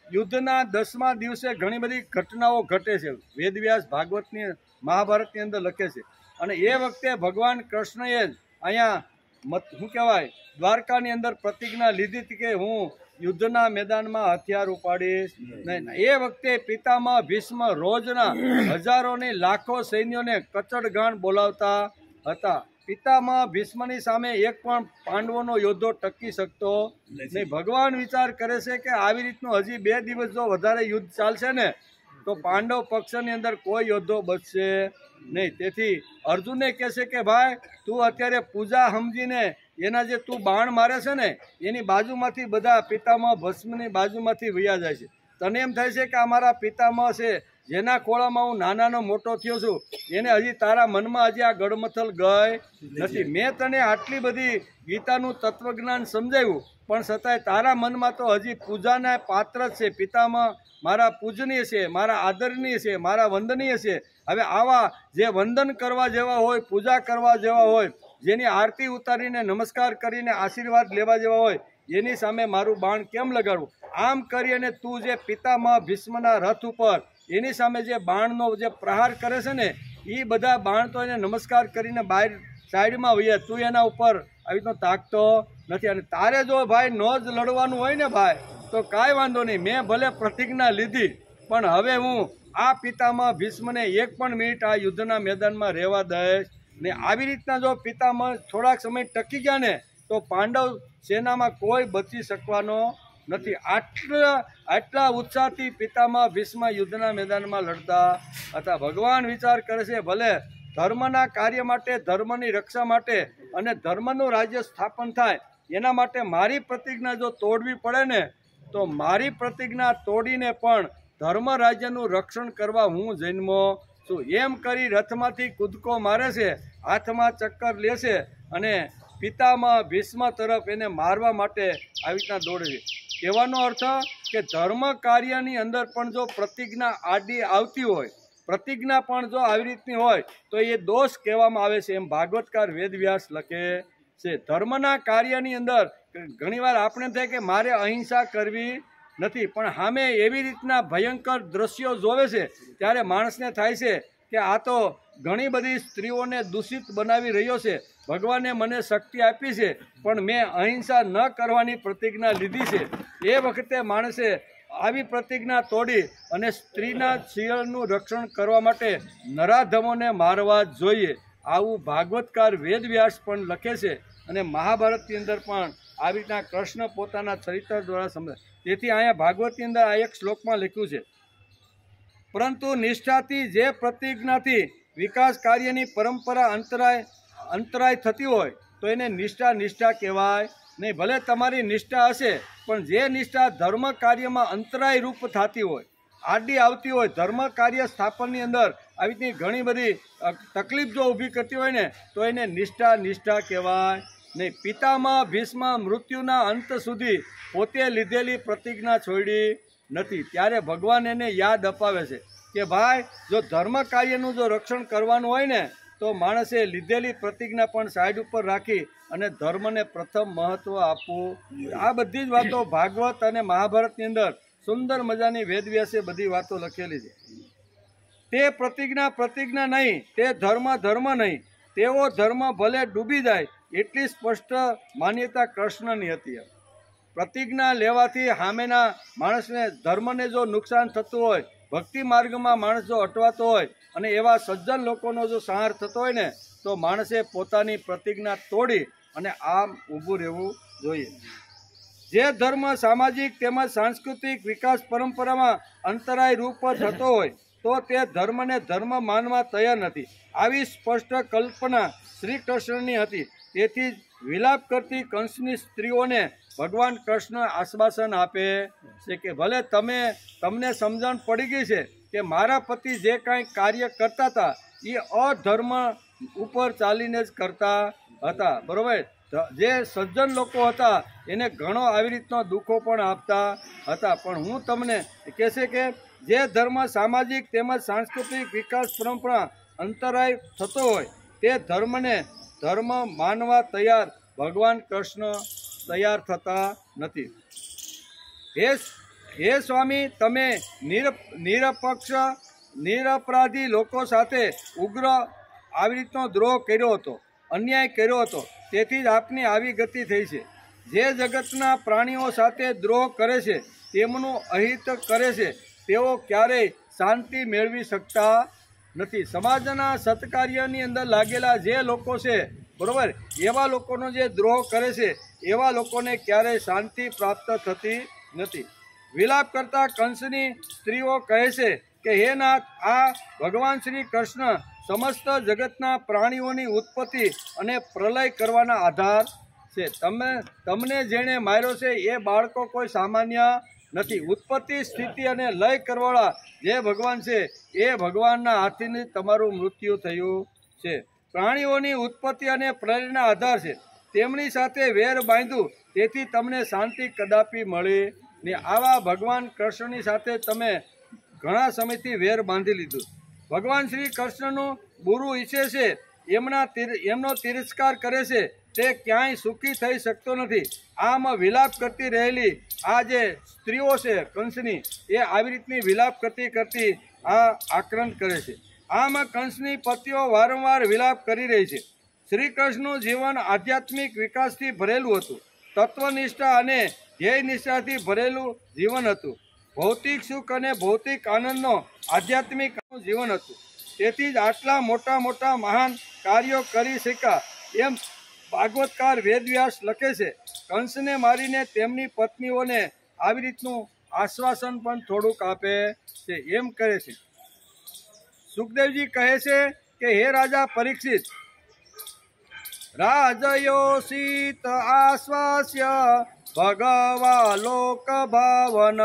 યુદ્ધના 10મા દિવસે ઘણી બધી ઘટનાઓ ઘટે છે. વેદવ્યાસ ભાગવતની મહાભારતની અંદર લખે છે. અને એ વખતે ભગવાન કૃષ્ણએ અહીંયા શું કહેવાય દ્વારકાની અંદર પ્રતિજ્ઞા લીધી હતી કે હું યુદ્ધના મેદાનમાં હથિયાર ઉપાડીશ નહીં. એ વખતે પિતામહ ભીષ્મ રોજના હજારોની લાખો સૈન્યોને કચડગાણ બોલાવતા હતા. પિતામહ ભીષ્મની સામે એક પણ પાંડવોનો યોદ્ધો ટકી શકતો નહીં. ભગવાન વિચાર કરે છે કે આવી રીતનું હજી 2 દિવસ જો વધારે યુદ્ધ ચાલશે ને તો પાંડવ પક્ષની અંદર કોઈ યોદ્ધો બચશે નહીં. તેથી અર્જુનને કહે છે કે ભાઈ તું અત્યારે પૂજા સમજીને એના જે તું બાણ મારે છે ને એની બાજુમાંથી બધા પિતામહ ભસ્મની બાજુમાંથી વયા જાય છે. તને એમ થાય છે કે અમારા પિતામહ છે જેના ખોળામાં હું નાનાનો મોટો થયો છું એને હજી તારા મનમાં હજી આ ગડમથલ ગઈ નથી. મેં તને આટલી બધી ગીતાનું તત્વજ્ઞાન સમજાવ્યું પણ છતાંય તારા મનમાં તો હજી પૂજાના પાત્ર જ છે. પિતામહ મારા પૂજનીય છે, મારા આદરણીય છે, મારા વંદનીય છે. હવે આવા જે વંદન કરવા જેવા હોય, પૂજા કરવા જેવા હોય, જેની આરતી ઉતારીને નમસ્કાર કરીને આશીર્વાદ લેવા જેવા હોય એની સામે મારું બાણ કેમ લગાડવું? આમ કરી અને તું જે પિતામહ ભીષ્મના રથ ઉપર એની સામે જે બાણનો જે પ્રહાર કરે છે ને એ બધા બાણ તો એને નમસ્કાર કરીને બહાર સાઈડમાં વહ્યા. તું એના ઉપર આવી રીતનો તાકતો નથી. અને તારે જો ભાઈ ન જ લડવાનું હોય ને ભાઈ તો કાંઈ વાંધો નહીં, મેં ભલે પ્રતિજ્ઞા લીધી પણ હવે હું આ પિતામહ ભીષ્મને 1 પણ મિનિટ આ યુદ્ધના મેદાનમાં રહેવા દઈશ ને. આવી રીતના જો પિતામહ થોડાક સમય ટકી ગયા ને તો પાંડવ સેનામાં કોઈ બચી શકવાનો નથી. આટલા ઉત્સાહથી પિતામહ ભીષ્મ યુદ્ધના મેદાનમાં લડતા હતા. ભગવાન વિચાર કરે છે ભલે ધર્મના કાર્ય માટે, ધર્મની રક્ષા માટે અને ધર્મનું રાજ્ય સ્થાપન થાય એના માટે મારી પ્રતિજ્ઞા જો તોડવી પડે ને તો મારી પ્રતિજ્ઞા તોડીને પણ ધર્મ રાજ્યનું રક્ષણ કરવા હું જન્મો છું. એમ કરી રથમાંથી કૂદકો મારે છે, હાથમાં ચક્કર લે છે અને પિતામાં ભીષ્મ તરફ એને મારવા માટે આવી રીતના દોડે છે. કહેવાનો અર્થ કે ધર્મ કાર્યની અંદર પણ જો પ્રતિજ્ઞા આડી આવતી હોય, પ્રતિજ્ઞા પણ જો આવી રીતની હોય તો એ દોષ કહેવામાં આવે છે, એમ ભાગવતકાર વેદવ્યાસ લખે છે. ધર્મના કાર્યની અંદર ઘણીવાર આપણે થાય કે મારે અહિંસા કરવી નથી, પણ સામે એવી રીતના ભયંકર દ્રશ્યો જોવે છે ત્યારે માણસને થાય છે કે આ તો ઘણી બધી સ્ત્રીઓને દૂષિત બનાવી રહ્યો છે. ભગવાને મને શક્તિ આપી છે પણ મેં અહિંસા ન કરવાની પ્રતિજ્ઞા લીધી છે. એ વખતે માણસે આવી પ્રતિજ્ઞા તોડી અને સ્ત્રીના શિયળનું રક્ષણ કરવા માટે નરાધમોને મારવા જોઈએ. આવું ભાગવતકાર વેદવ્યાસ પણ લખે છે અને મહાભારતની અંદર પણ આવી રીતના કૃષ્ણ પોતાના ચરિત્ર દ્વારા સમજાય. તેથી અહીંયા ભાગવતની અંદર આ એક શ્લોકમાં લખ્યું છે, પરંતુ નિષ્ઠાથી જે પ્રતિજ્ઞાથી વિકાસ કાર્યની પરંપરા અંતરાય થતી હોય તો એને નિષ્ઠા કહેવાય નહીં. ભલે તમારી નિષ્ઠા હશે પણ જે નિષ્ઠા ધર્મ કાર્યમાં અંતરાય રૂપ થતી હોય, આડી આવતી હોય, ધર્મ કાર્ય સ્થાપનની અંદર આવી રીતની ઘણી બધી તકલીફ જો ઊભી કરતી હોય ને તો એને નિષ્ઠા કહેવાય નહીં. પિતામાં ભીષ્મ મૃત્યુના અંત સુધી પોતે લીધેલી પ્રતિજ્ઞા છોડી નથી. ત્યારે ભગવાન એને યાદ અપાવે છે કે ભાઈ જો ધર્મ કાર્યનું જો રક્ષણ કરવાનું હોય ને તો માણસે લીધેલી પ્રતિજ્ઞા પણ સાઈડ ઉપર રાખી અને ધર્મને પ્રથમ મહત્વ આપવું. આ બધી જ વાતો ભાગવત અને મહાભારતની અંદર સુંદર મજાની વેદવ્યાસે બધી વાતો લખેલી છે. તે પ્રતિજ્ઞા નહીં, તે ધર્મ નહીં, તેવો ધર્મ ભલે ડૂબી જાય એટલી સ્પષ્ટ માન્યતા કૃષ્ણની હતી. પ્રતિજ્ઞા લેવાથી સામેના માણસને ધર્મને જો નુકસાન થતું હોય, ભક્તિ માર્ગમાં માણસ જો અટવાતો હોય અને એવા સજ્જન લોકોનો જો સંહાર થતો હોય ને તો માણસે પોતાની પ્રતિજ્ઞા તોડી અને આમ ઊભું રહેવું જોઈએ. જે ધર્મ સામાજિક તેમજ સાંસ્કૃતિક વિકાસ પરંપરામાં અંતરાય રૂપ થતો હોય તો તે ધર્મને ધર્મ માનવા તૈયાર નથી. આવી સ્પષ્ટ કલ્પના શ્રી કૃષ્ણની હતી. તેથી જ વિલાપ કરતી કંસની સ્ત્રીઓને ભગવાન કૃષ્ણ આશ્વાસન આપે છે કે ભલે તમને સમજણ પડી ગઈ છે કે મારા પતિ જે કાંઈ કાર્ય કરતા હતા એ અધર્મ ઉપર ચાલીને જ કરતા હતા. બરોબર, જે સજ્જન લોકો હતા એને ઘણો આવી રીતનો દુઃખો પણ આપતા હતા. પણ હું તમને કહેશે કે જે ધર્મ સામાજિક તેમજ સાંસ્કૃતિક વિકાસ પરંપરા અંતરાય થતો હોય તે ધર્મને ધર્મ માનવા તૈયાર ભગવાન કૃષ્ણ તૈયાર થતા નથી. હે સ્વામી, તમે નિરપક્ષ નિરપરાધી લોકો સાથે ઉગ્ર આવી રીતનો દ્રોહ કર્યો હતો, અન્યાય કર્યો હતો. તેથી જ આપની આવી ગતિ થઈ છે. જે જગતના પ્રાણીઓ સાથે દ્રોહ કરે છે, તેમનું અહિત કરે છે, તેઓ ક્યારેય શાંતિ મેળવી શકતા નથી. સમાજના સત્કાર્યની અંદર લાગેલા જે લોકો છે, બરોબર, એવા લોકોનો જે દ્રોહ કરે છે એવા લોકોને ક્યારેય શાંતિ પ્રાપ્ત થતી નથી. વિલાપ કરતા કંસની સ્ત્રીઓ કહે છે કે હે નાથ, આ ભગવાન શ્રી કૃષ્ણ સમસ્ત જગતના પ્રાણીઓની ઉત્પત્તિ અને પ્રલય કરવાના આધાર છે. તમને જેણે માર્યો છે એ બાળકો કોઈ સામાન્ય નથી. ઉત્પત્તિ, સ્થિતિ અને લય કરવાવાળા જે ભગવાન છે એ ભગવાનના હાથથી તમારું મૃત્યુ થયું છે. પ્રાણીઓની ઉત્પત્તિ અને પ્રલયના આધાર છે. તેમની સાથે વેર બાંધ્યું, તેથી તમને શાંતિ કદાપી મળી ને. આવા ભગવાન કૃષ્ણની સાથે તમે ઘણા સમયથી વેર બાંધી લીધું. ભગવાન શ્રી કૃષ્ણનું બુરું ઈચ્છે છે, એમનો તિરસ્કાર કરે છે, તે ક્યાંય સુખી થઈ શકતો નથી. આમ વિલાપ કરતી રહેલી આ જે સ્ત્રીઓ છે કંસની, એ આવી રીતની વિલાપ કરતી આ આક્રંદ કરે છે. આમ કંસની પત્નીઓ વારંવાર વિલાપ કરી રહી છે. શ્રી કૃષ્ણનું જીવન આધ્યાત્મિક વિકાસથી ભરેલું હતું. તત્વનિષ્ઠા અને ધ્યેય નિષ્ઠાથી ભરેલું જીવન હતું. ભૌતિક સુખ અને ભૌતિક આનંદનો આધ્યાત્મિક જીવન હતું. તેથી જ આટલા મોટા મહાન કાર્યો કરી શક્યા એમ ભાગવતકાર વેદવ્યાસ લખે છે. કંસને મારીને તેમની પત્નીઓને આવી રીતનું આશ્વાસન પણ થોડુંક આપે છે. એમ કરે છે. સુખદેવજી કહે છે કે હે રાજા પરીક્ષિત, રાજયોષિત આશ્વાસ્ય ભગવા લોક ભાવન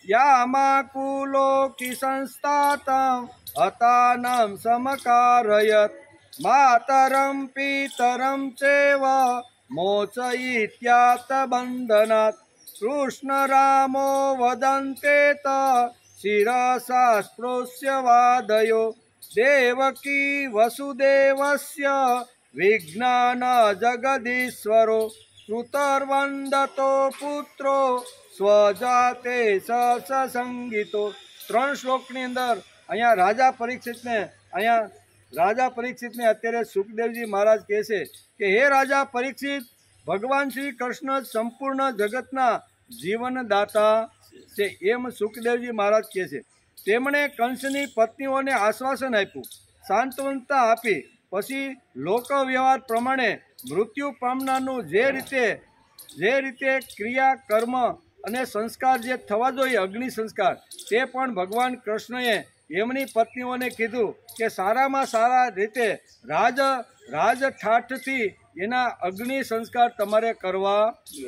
यामाकुलोकी संस्थातं हतानां समकारयत् मातरं पितरं चैव मोचयित्यात् बन्धनात् कृष्णरामो वदन्ते शिरसा स्पृश्य वादयो देवकी वसुदेवस्य विज्ञान जगदीश्वरो श्रुतर्वन्दतो पुत्रो स्वजाते ससंगीतो। 3 શ્લોકની અંદર અહીંયા રાજા પરીક્ષિતને અત્યારે સુખદેવજી મહારાજ કહે છે કે હે રાજા પરીક્ષિત, ભગવાન શ્રી કૃષ્ણ સંપૂર્ણ જગતના જીવનદાતા છે એમ સુખદેવજી મહારાજ કહે છે। તેમણે કંસની પત્નીઓને આશ્વાસન આપ્યું, સાંત્વનતા આપી, પછી લોક વ્યવહાર પ્રમાણે મૃત્યુ પામનારનું જે રીતે ક્રિયા કર્મ અને સંસ્કાર જે થવા જોઈએ અગ્નિ સંસ્કાર, તે પણ ભગવાન કૃષ્ણએ એમની પત્નીઓને કીધું કે સારામાં સારા રીતે રાજઠાઠથી એના અગ્નિ સંસ્કાર તમારે કરવા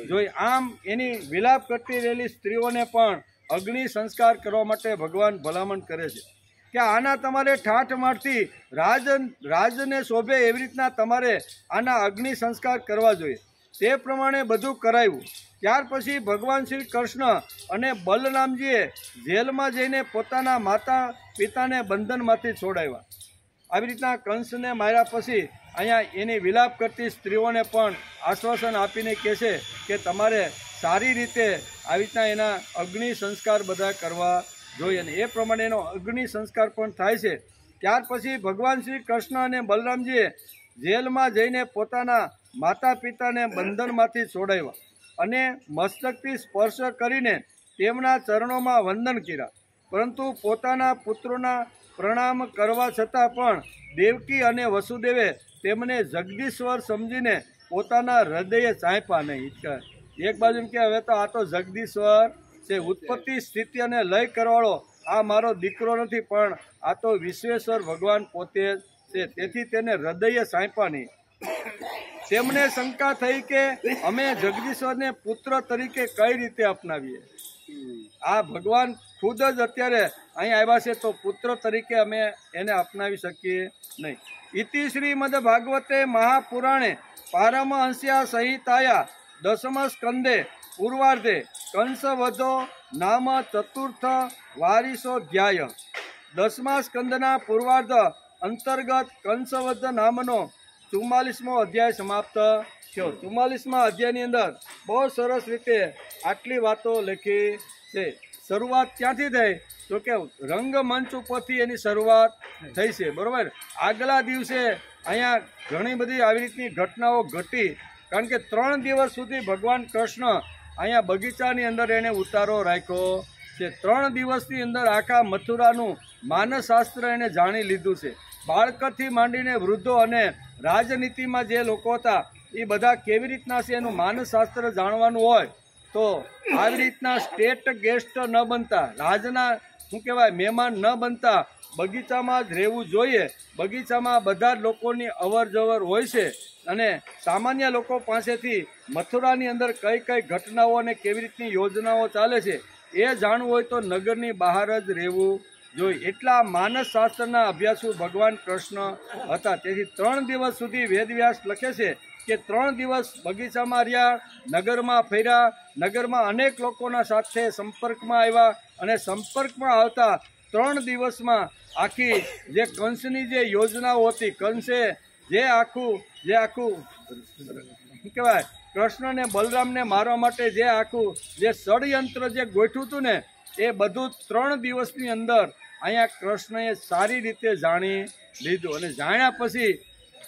જોઈએ। આમ એની વિલાપ કરતી રહેલી સ્ત્રીઓને પણ અગ્નિ સંસ્કાર કરવા માટે ભગવાન ભલામણ કરે છે કે આના તમારે ઠાઠ મારથી રાજને શોભે એવી રીતના તમારે આના અગ્નિ સંસ્કાર કરવા જોઈએ। તે પ્રમાણે બધું કરાવ્યું। ત્યાર પછી ભગવાન શ્રી કૃષ્ણ અને બલરામજીએ જેલમાં જઈને પોતાના માતા પિતાને બંધનમાંથી છોડાવ્યા। આવી રીતના કંસને માર્યા પછી અહીંયા એની વિલાપ કરતી સ્ત્રીઓને પણ આશ્વાસન આપીને કહે છે કે તમારે સારી રીતે આવી રીતના એના અગ્નિ સંસ્કાર બધા કરવા જોઈએ અને એ પ્રમાણે એનો અગ્નિ સંસ્કાર પણ થાય છે। ત્યાર પછી ભગવાન શ્રી કૃષ્ણ અને બલરામજીએ જેલમાં જઈને પોતાના માતા પિતાને બંધનમાંથી છોડાવ્યા અને મસ્તકથી સ્પર્શ કરીને તેમના ચરણોમાં વંદન કર્યા। પરંતુ પોતાના પુત્રોના પ્રણામ કરવા છતાં પણ દેવકી અને વસુદેવે તેમને જગદીશ્વર સમજીને પોતાના હૃદયે ચાંપ્યા નહીં। એક બાજુ કે હવે તો આ તો જગદીશ્વર છે, ઉત્પત્તિ સ્થિતિ અને લય કરવાળો આ મારો દીકરો નથી, પણ આ તો વિશ્વેશ્વર ભગવાન પોતે છે, તેથી તેને હૃદયે ચાંપ્યા નહીં। તેમને શંકા થઈ કે અમે જગદીશ્વરને પુત્ર તરીકે કઈ રીતે અપનાવીએ। આ ભગવાન ખુદ જ અત્યારે અહીં આવ્યા છે તો પુત્ર તરીકે અમે એને અપનાવી શકીએ નહીં। ઇતિ શ્રીમદ ભાગવતે મહાપુરાણે પારમહંસ્યા સંહિતાયા 10મ સ્કંદે પૂર્વાર્ધે કંસવધો નામ ચતુર્થ વારિસોધ્યાય। 10મા સ્કંદના પૂર્વાર્ધ અંતર્ગત કંસવધ નામનો 44મો અધ્યાય સમાપ્ત થયો। 44મા અધ્યાયની અંદર બહુ સરસ રીતે આટલી વાતો લખી છે। શરૂઆત ક્યાંથી થઈ તો કે રંગમંચ ઉપરથી એની શરૂઆત થઈ છે, બરાબર। આગલા દિવસે અહીંયા ઘણી બધી આવી રીતની ઘટનાઓ ઘટી, કારણ કે 3 દિવસ સુધી ભગવાન કૃષ્ણ અહીંયા બગીચાની અંદર એને ઉતારો રાખ્યો છે। 3 દિવસની અંદર આખા મથુરાનું માનસશાસ્ત્ર એને જાણી લીધું છે। બાળકથી માંડીને વૃદ્ધો અને રાજનીતિમાં જે લોકો હતા એ બધા કેવી રીતના છે એનું માનસશાસ્ત્ર જાણવાનું હોય તો આવી રીતના સ્ટેટ ગેસ્ટ ન બનતા, રાજના શું કહેવાય મહેમાન ન બનતા, બગીચામાં જ રહેવું જોઈએ। બગીચામાં બધા જ લોકોની અવર જવર હોય છે અને સામાન્ય લોકો પાસેથી મથુરાની અંદર કઈ કઈ ઘટનાઓ અને કેવી રીતની યોજનાઓ ચાલે છે એ જાણવું હોય તો નગરની બહાર જ રહેવું જોઈએ। એટલા માનસશાસ્ત્રના અભ્યાસુ ભગવાન કૃષ્ણ હતા। તેથી 3 દિવસ સુધી વેદવ્યાસ લખે છે કે 3 દિવસ બગીચામાં રહ્યા, નગરમાં ફર્યા, નગરમાં અનેક લોકોના સાથે સંપર્કમાં આવ્યા અને સંપર્કમાં આવતા 3 દિવસમાં આખી જે કંસની જે યોજનાઓ હતી, કંસે જે આખું શું કહેવાય કૃષ્ણને બલરામને મારવા માટે જે આખું જે ષડયંત્ર જે ગોઠવ્યું હતું ને એ બધું 3 દિવસની અંદર અહીંયા કૃષ્ણએ સારી રીતે જાણી લીધું। અને જાણ્યા પછી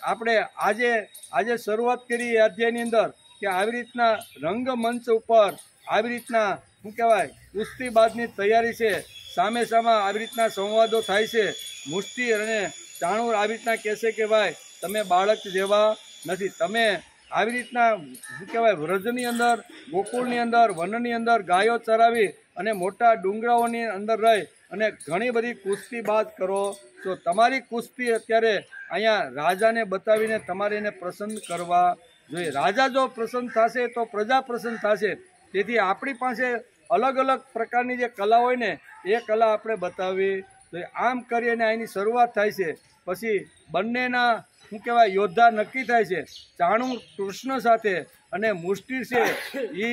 આપણે આજે શરૂઆત કરી એ અધ્યાયની અંદર કે આવી રીતના રંગમંચ ઉપર આવી રીતના શું કહેવાય કુસ્તીબાજની તૈયારી છે, સામે સામા આવી રીતના સંવાદો થાય છે। મુષ્ટિ અને ચાણૂર આવી રીતના કહેશે કે ભાઈ તમે બાળક જેવા નથી, તમે આવી રીતના શું કહેવાય વ્રજની અંદર, ગોકુળની અંદર, વનની અંદર ગાયો ચરાવી અને મોટા ડુંગરાઓની અંદર રહી અને ઘણી બધી કુસ્તીબાજ કરો તો તમારી કુસ્તી અત્યારે અહીંયા રાજાને બતાવીને તમારે એને પ્રસન્ન કરવા જોઈએ। રાજા જો પ્રસન્ન થશે તો પ્રજા પ્રસન્ન થશે। તેથી આપણી પાસે અલગ અલગ પ્રકારની જે કલા હોય ને એ કલા આપણે બતાવવી જોઈએ. આમ કરી અને અહીંની શરૂઆત થાય છે. પછી બંનેના શું કહેવાય યોદ્ધા નક્કી થાય છે. ચાણુર કૃષ્ણ સાથે અને મુષ્ટિ છે એ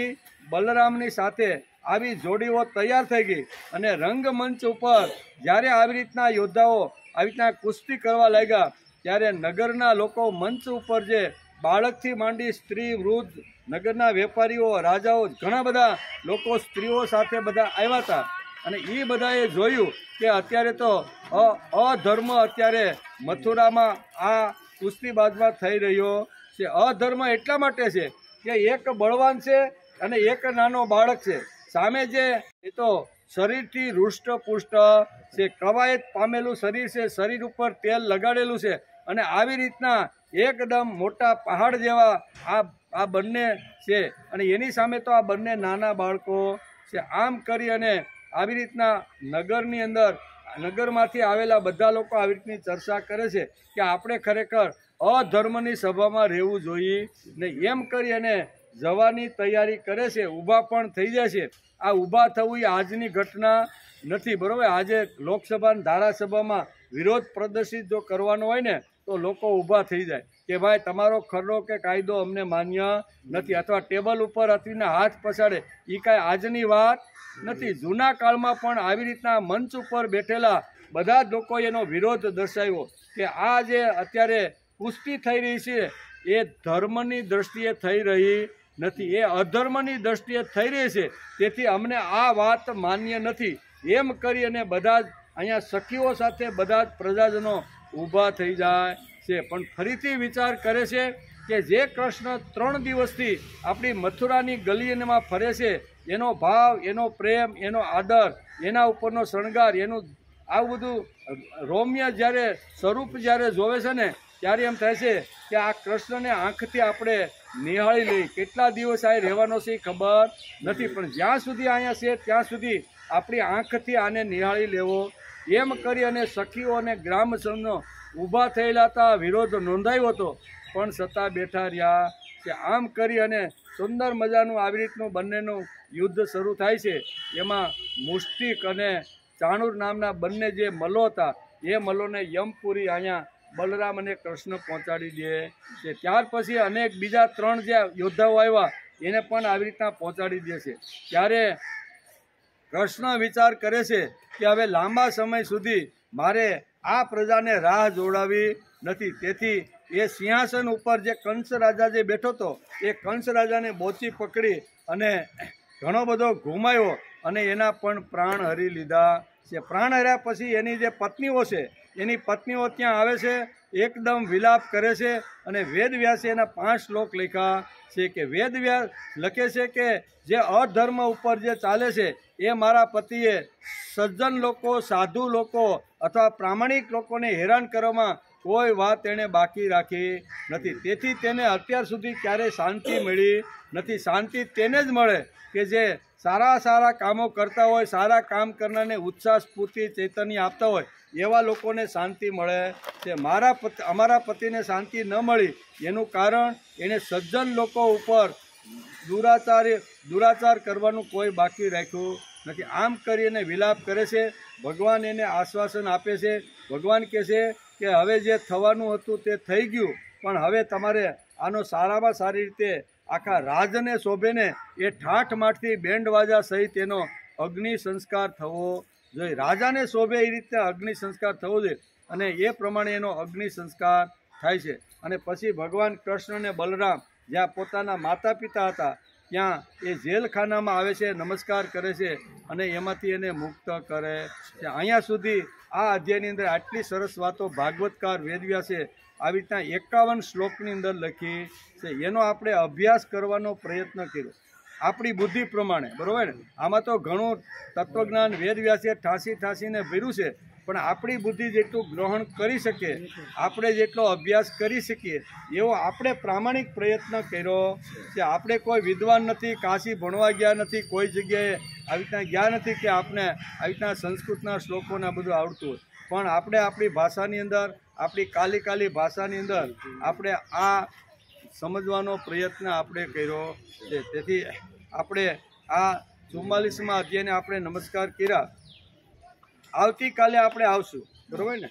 બલરામની સાથે આવી જોડીઓ તૈયાર થઈ ગઈ. અને રંગમંચ ઉપર જ્યારે આવી રીતના યોદ્ધાઓ આવી રીતના કુસ્તી કરવા લાગ્યા ત્યારે નગરના લોકો મંચ ઉપર જે બાળકથી માંડી સ્ત્રી વૃદ્ધ નગરના વેપારીઓ રાજાઓ ઘણા બધા લોકો સ્ત્રીઓ સાથે બધા આવ્યા હતા. અને એ બધાએ જોયું કે અત્યારે તો અધર્મ અત્યારે મથુરામાં આ કુસ્તીબાજમાં થઈ રહ્યો છે. અધર્મ એટલા માટે છે કે એક બળવાન છે અને એક નાનો બાળક છે. સામે જે એ તો શરીરથી હૃષ્ટપુષ્ટ છે, કવાયત પામેલું શરીર છે, શરીર ઉપર તેલ લગાડેલું છે અને આવી રીતના એકદમ મોટા પહાડ જેવા આ બંને છે અને એની સામે તો આ બંને નાના બાળકો છે. આમ કરી અને આવી રીતના નગરની અંદર નગરમાંથી આવેલા બધા લોકો આવી રીતની ચર્ચા કરે છે કે આપણે ખરેખર અધર્મની સભામાં રહેવું જોઈએ ને એમ કરી અને જવાની તૈયારી કરે છે. ઊભા પણ થઈ જાય છે. આ ઊભા થવું એ આજની ઘટના નથી, બરાબર. આજે લોકસભા ધારાસભામાં વિરોધ પ્રદર્શિત જો કરવાનો હોય ને તો લોકો ઊભા થઈ જાય કે ભાઈ તમારો ખરડો કે કાયદો અમને માન્ય નથી, અથવા ટેબલ ઉપર અથીને હાથ પછાડે. એ કાંઈ આજની વાત નથી. જૂના કાળમાં પણ આવી રીતના મંચ ઉપર બેઠેલા બધા જ લોકોએ એનો વિરોધ દર્શાવ્યો કે આ જે અત્યારે કુસ્તી થઈ રહી છે એ ધર્મની દ્રષ્ટિએ થઈ રહી નથી, એ અધર્મની દ્રષ્ટિએ થઈ રહી છે. તેથી અમને આ વાત માન્ય નથી. એમ કરી અને બધા જ અહીંયા સખીઓ સાથે બધા જ પ્રજાજનો ઊભા થઈ જાય છે. પણ ફરીથી વિચાર કરે છે કે જે કૃષ્ણ 3 દિવસથી આપણી મથુરાની ગલીમાં ફરે છે, એનો ભાવ, એનો પ્રેમ, એનો આદર, એના ઉપરનો શણગાર, એનું આવું બધું રૌમ્ય જ્યારે સ્વરૂપ જ્યારે જોવે છે ને ત્યારે એમ થાય છે કે આ કૃષ્ણને આંખથી આપણે નિહાળી લઈ. કેટલા દિવસ આ રહેવાનો છે એ ખબર નથી, પણ જ્યાં સુધી અહીંયા છે ત્યાં સુધી આપણી આંખથી આને નિહાળી લેવો. એમ કરી અને સખીઓ અને ગ્રામજનો ઊભા થયેલા હતા, વિરોધ નોંધાયો હતો, પણ છતાં બેઠા રહ્યા કે આમ કરી અને સુંદર મજાનું આવી રીતનું બંનેનું યુદ્ધ શરૂ થાય છે. એમાં મુષ્ટિક અને ચાણુર નામના બંને જે મલ્લો હતા એ મલ્લોને યમપુરી અહીંયા બલરામ અને કૃષ્ણ પહોંચાડી દે છે. ત્યાર પછી અનેક બીજા 3 જે યોદ્ધાઓ આવ્યા એને પણ આવી રીતના પહોંચાડી દે છે. ત્યારે કૃષ્ણ વિચાર કરે છે કે હવે લાંબા સમય સુધી મારે આ પ્રજાને રાહ જોડાવી નથી. તેથી એ સિંહાસન ઉપર જે કંસ રાજા જે બેઠો હતો એ કંસ રાજાને બોચી પકડી અને ઘણો બધો ઘુમાયો અને એના પણ પ્રાણ હરી લીધા છે. પ્રાણ હર્યા પછી એની જે પત્નીઓ છે એની પત્નીઓ ત્યાં આવે છે, એકદમ વિલાપ કરે છે. અને વેદવ્યાસે એના 5 શ્લોક લખ્યા છે કે વેદવ્યાસ લખે છે કે જે અધર્મ ઉપર જે ચાલે છે એ મારા પતિએ સજ્જન લોકો, સાધુ લોકો અથવા પ્રામાણિક લોકોને હેરાન કરવામાં કોઈ વાત એણે બાકી રાખી નથી. તેથી તેને અત્યાર સુધી ક્યારેય શાંતિ મળી નથી. શાંતિ તેને જ મળે કે જે સારા કામો કરતા હોય, સારા કામ કરનારને ઉત્સાહ, સ્ફૂર્તિ, ચૈતન્ય આપતા હોય એવા લોકોને શાંતિ મળે છે. અમારા પતિને શાંતિ ન મળી એનું કારણ એણે સજ્જન લોકો ઉપર દુરાચાર કરવાનું કોઈ બાકી રાખ્યું નથી. આમ કરી અને વિલાપ કરે છે. ભગવાન એને આશ્વાસન આપે છે. ભગવાન કહે છે કે હવે જે થવાનું હતું તે થઈ ગયું, પણ હવે તમારે આનો સારામાં સારી રીતે આખા રાજને શોભેને એ ઠાઠમાઠથી બેન્ડવાજા સહિત એનો અગ્નિ સંસ્કાર થવો જોઈએ. રાજાને શોભે એ રીતે અગ્નિ સંસ્કાર થવો જોઈએ અને એ પ્રમાણે એનો અગ્નિ સંસ્કાર થાય છે. અને પછી ભગવાન કૃષ્ણ અને બલરામ જ્યાં પોતાના માતા પિતા હતા ત્યાં એ જેલખાનામાં આવે છે, નમસ્કાર કરે છે અને એમાંથી એને મુક્ત કરે છે. અહીંયા સુધી આ અધ્યાયની અંદર આટલી સરસ વાતો ભાગવતકાર વેદવ્યાસે આવી રીતના 51 શ્લોકની અંદર લખી છે. એનો આપણે અભ્યાસ કરવાનો પ્રયત્ન કર્યો આપણી બુદ્ધિ પ્રમાણે, બરાબર ને. આમાં તો ઘણું તત્વજ્ઞાન વેદવ્યાસે ઠાંસીને ભર્યું છે, પણ આપણી બુદ્ધિ જેટલું ગ્રહણ કરી શકે, આપણે જેટલો અભ્યાસ કરી શકીએ એવો આપણે પ્રામાણિક પ્રયત્ન કર્યો છે. આપણે કોઈ વિદ્વાન નથી, કાશી ભણવા ગયા નથી, કોઈ જગ્યાએ આવી રીતના ગયા નથી કે આપણે આવી રીતના સંસ્કૃતના શ્લોકોના બધું આવડતું હોય, પણ આપણે આપણી ભાષાની અંદર, આપણી કાલી ભાષાની અંદર આપણે આ સમજવાનો પ્રયત્ન આપણે કર્યો છે. તેથી આપણે આ 44મા અધ્યાયને આપણે નમસ્કાર કર્યા. આવતીકાલે આપણે આવશું, બરોબર ને?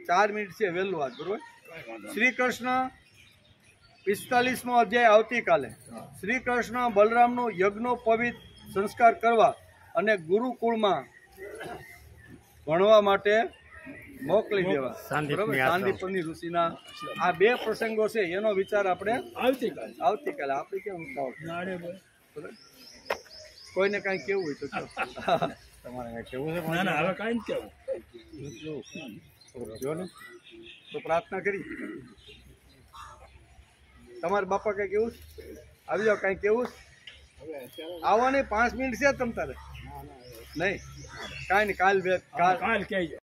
4 મિનિટ છે વહેલું વાત, બરોબર. શ્રી કૃષ્ણ 45મો અધ્યાય આવતીકાલે. શ્રી કૃષ્ણ બલરામનો યજ્ઞોપવિત સંસ્કાર કરવા અને ગુરુકુળમાં ભણવા માટે મોકલી દેવા, બરોબર. સાંદીપની ઋષિના આ 2 પ્રસંગો છે, એનો વિચાર આપણે આવતીકાલે આપણે કેમ ઉતાવળ, કોઈને કાંઈ કેવું હોય તો તમારે કેવું છે? ના હવે કાંઈ કેવું તો પ્રાર્થના કરી. તમારા બાપા કઈ કેવું આવી જાવ, કઈ કેવું આવો નહીં? 5 મિનિટ છે તમ તારે નહીં, કાંઈ નહીં, કાલ કહેજો.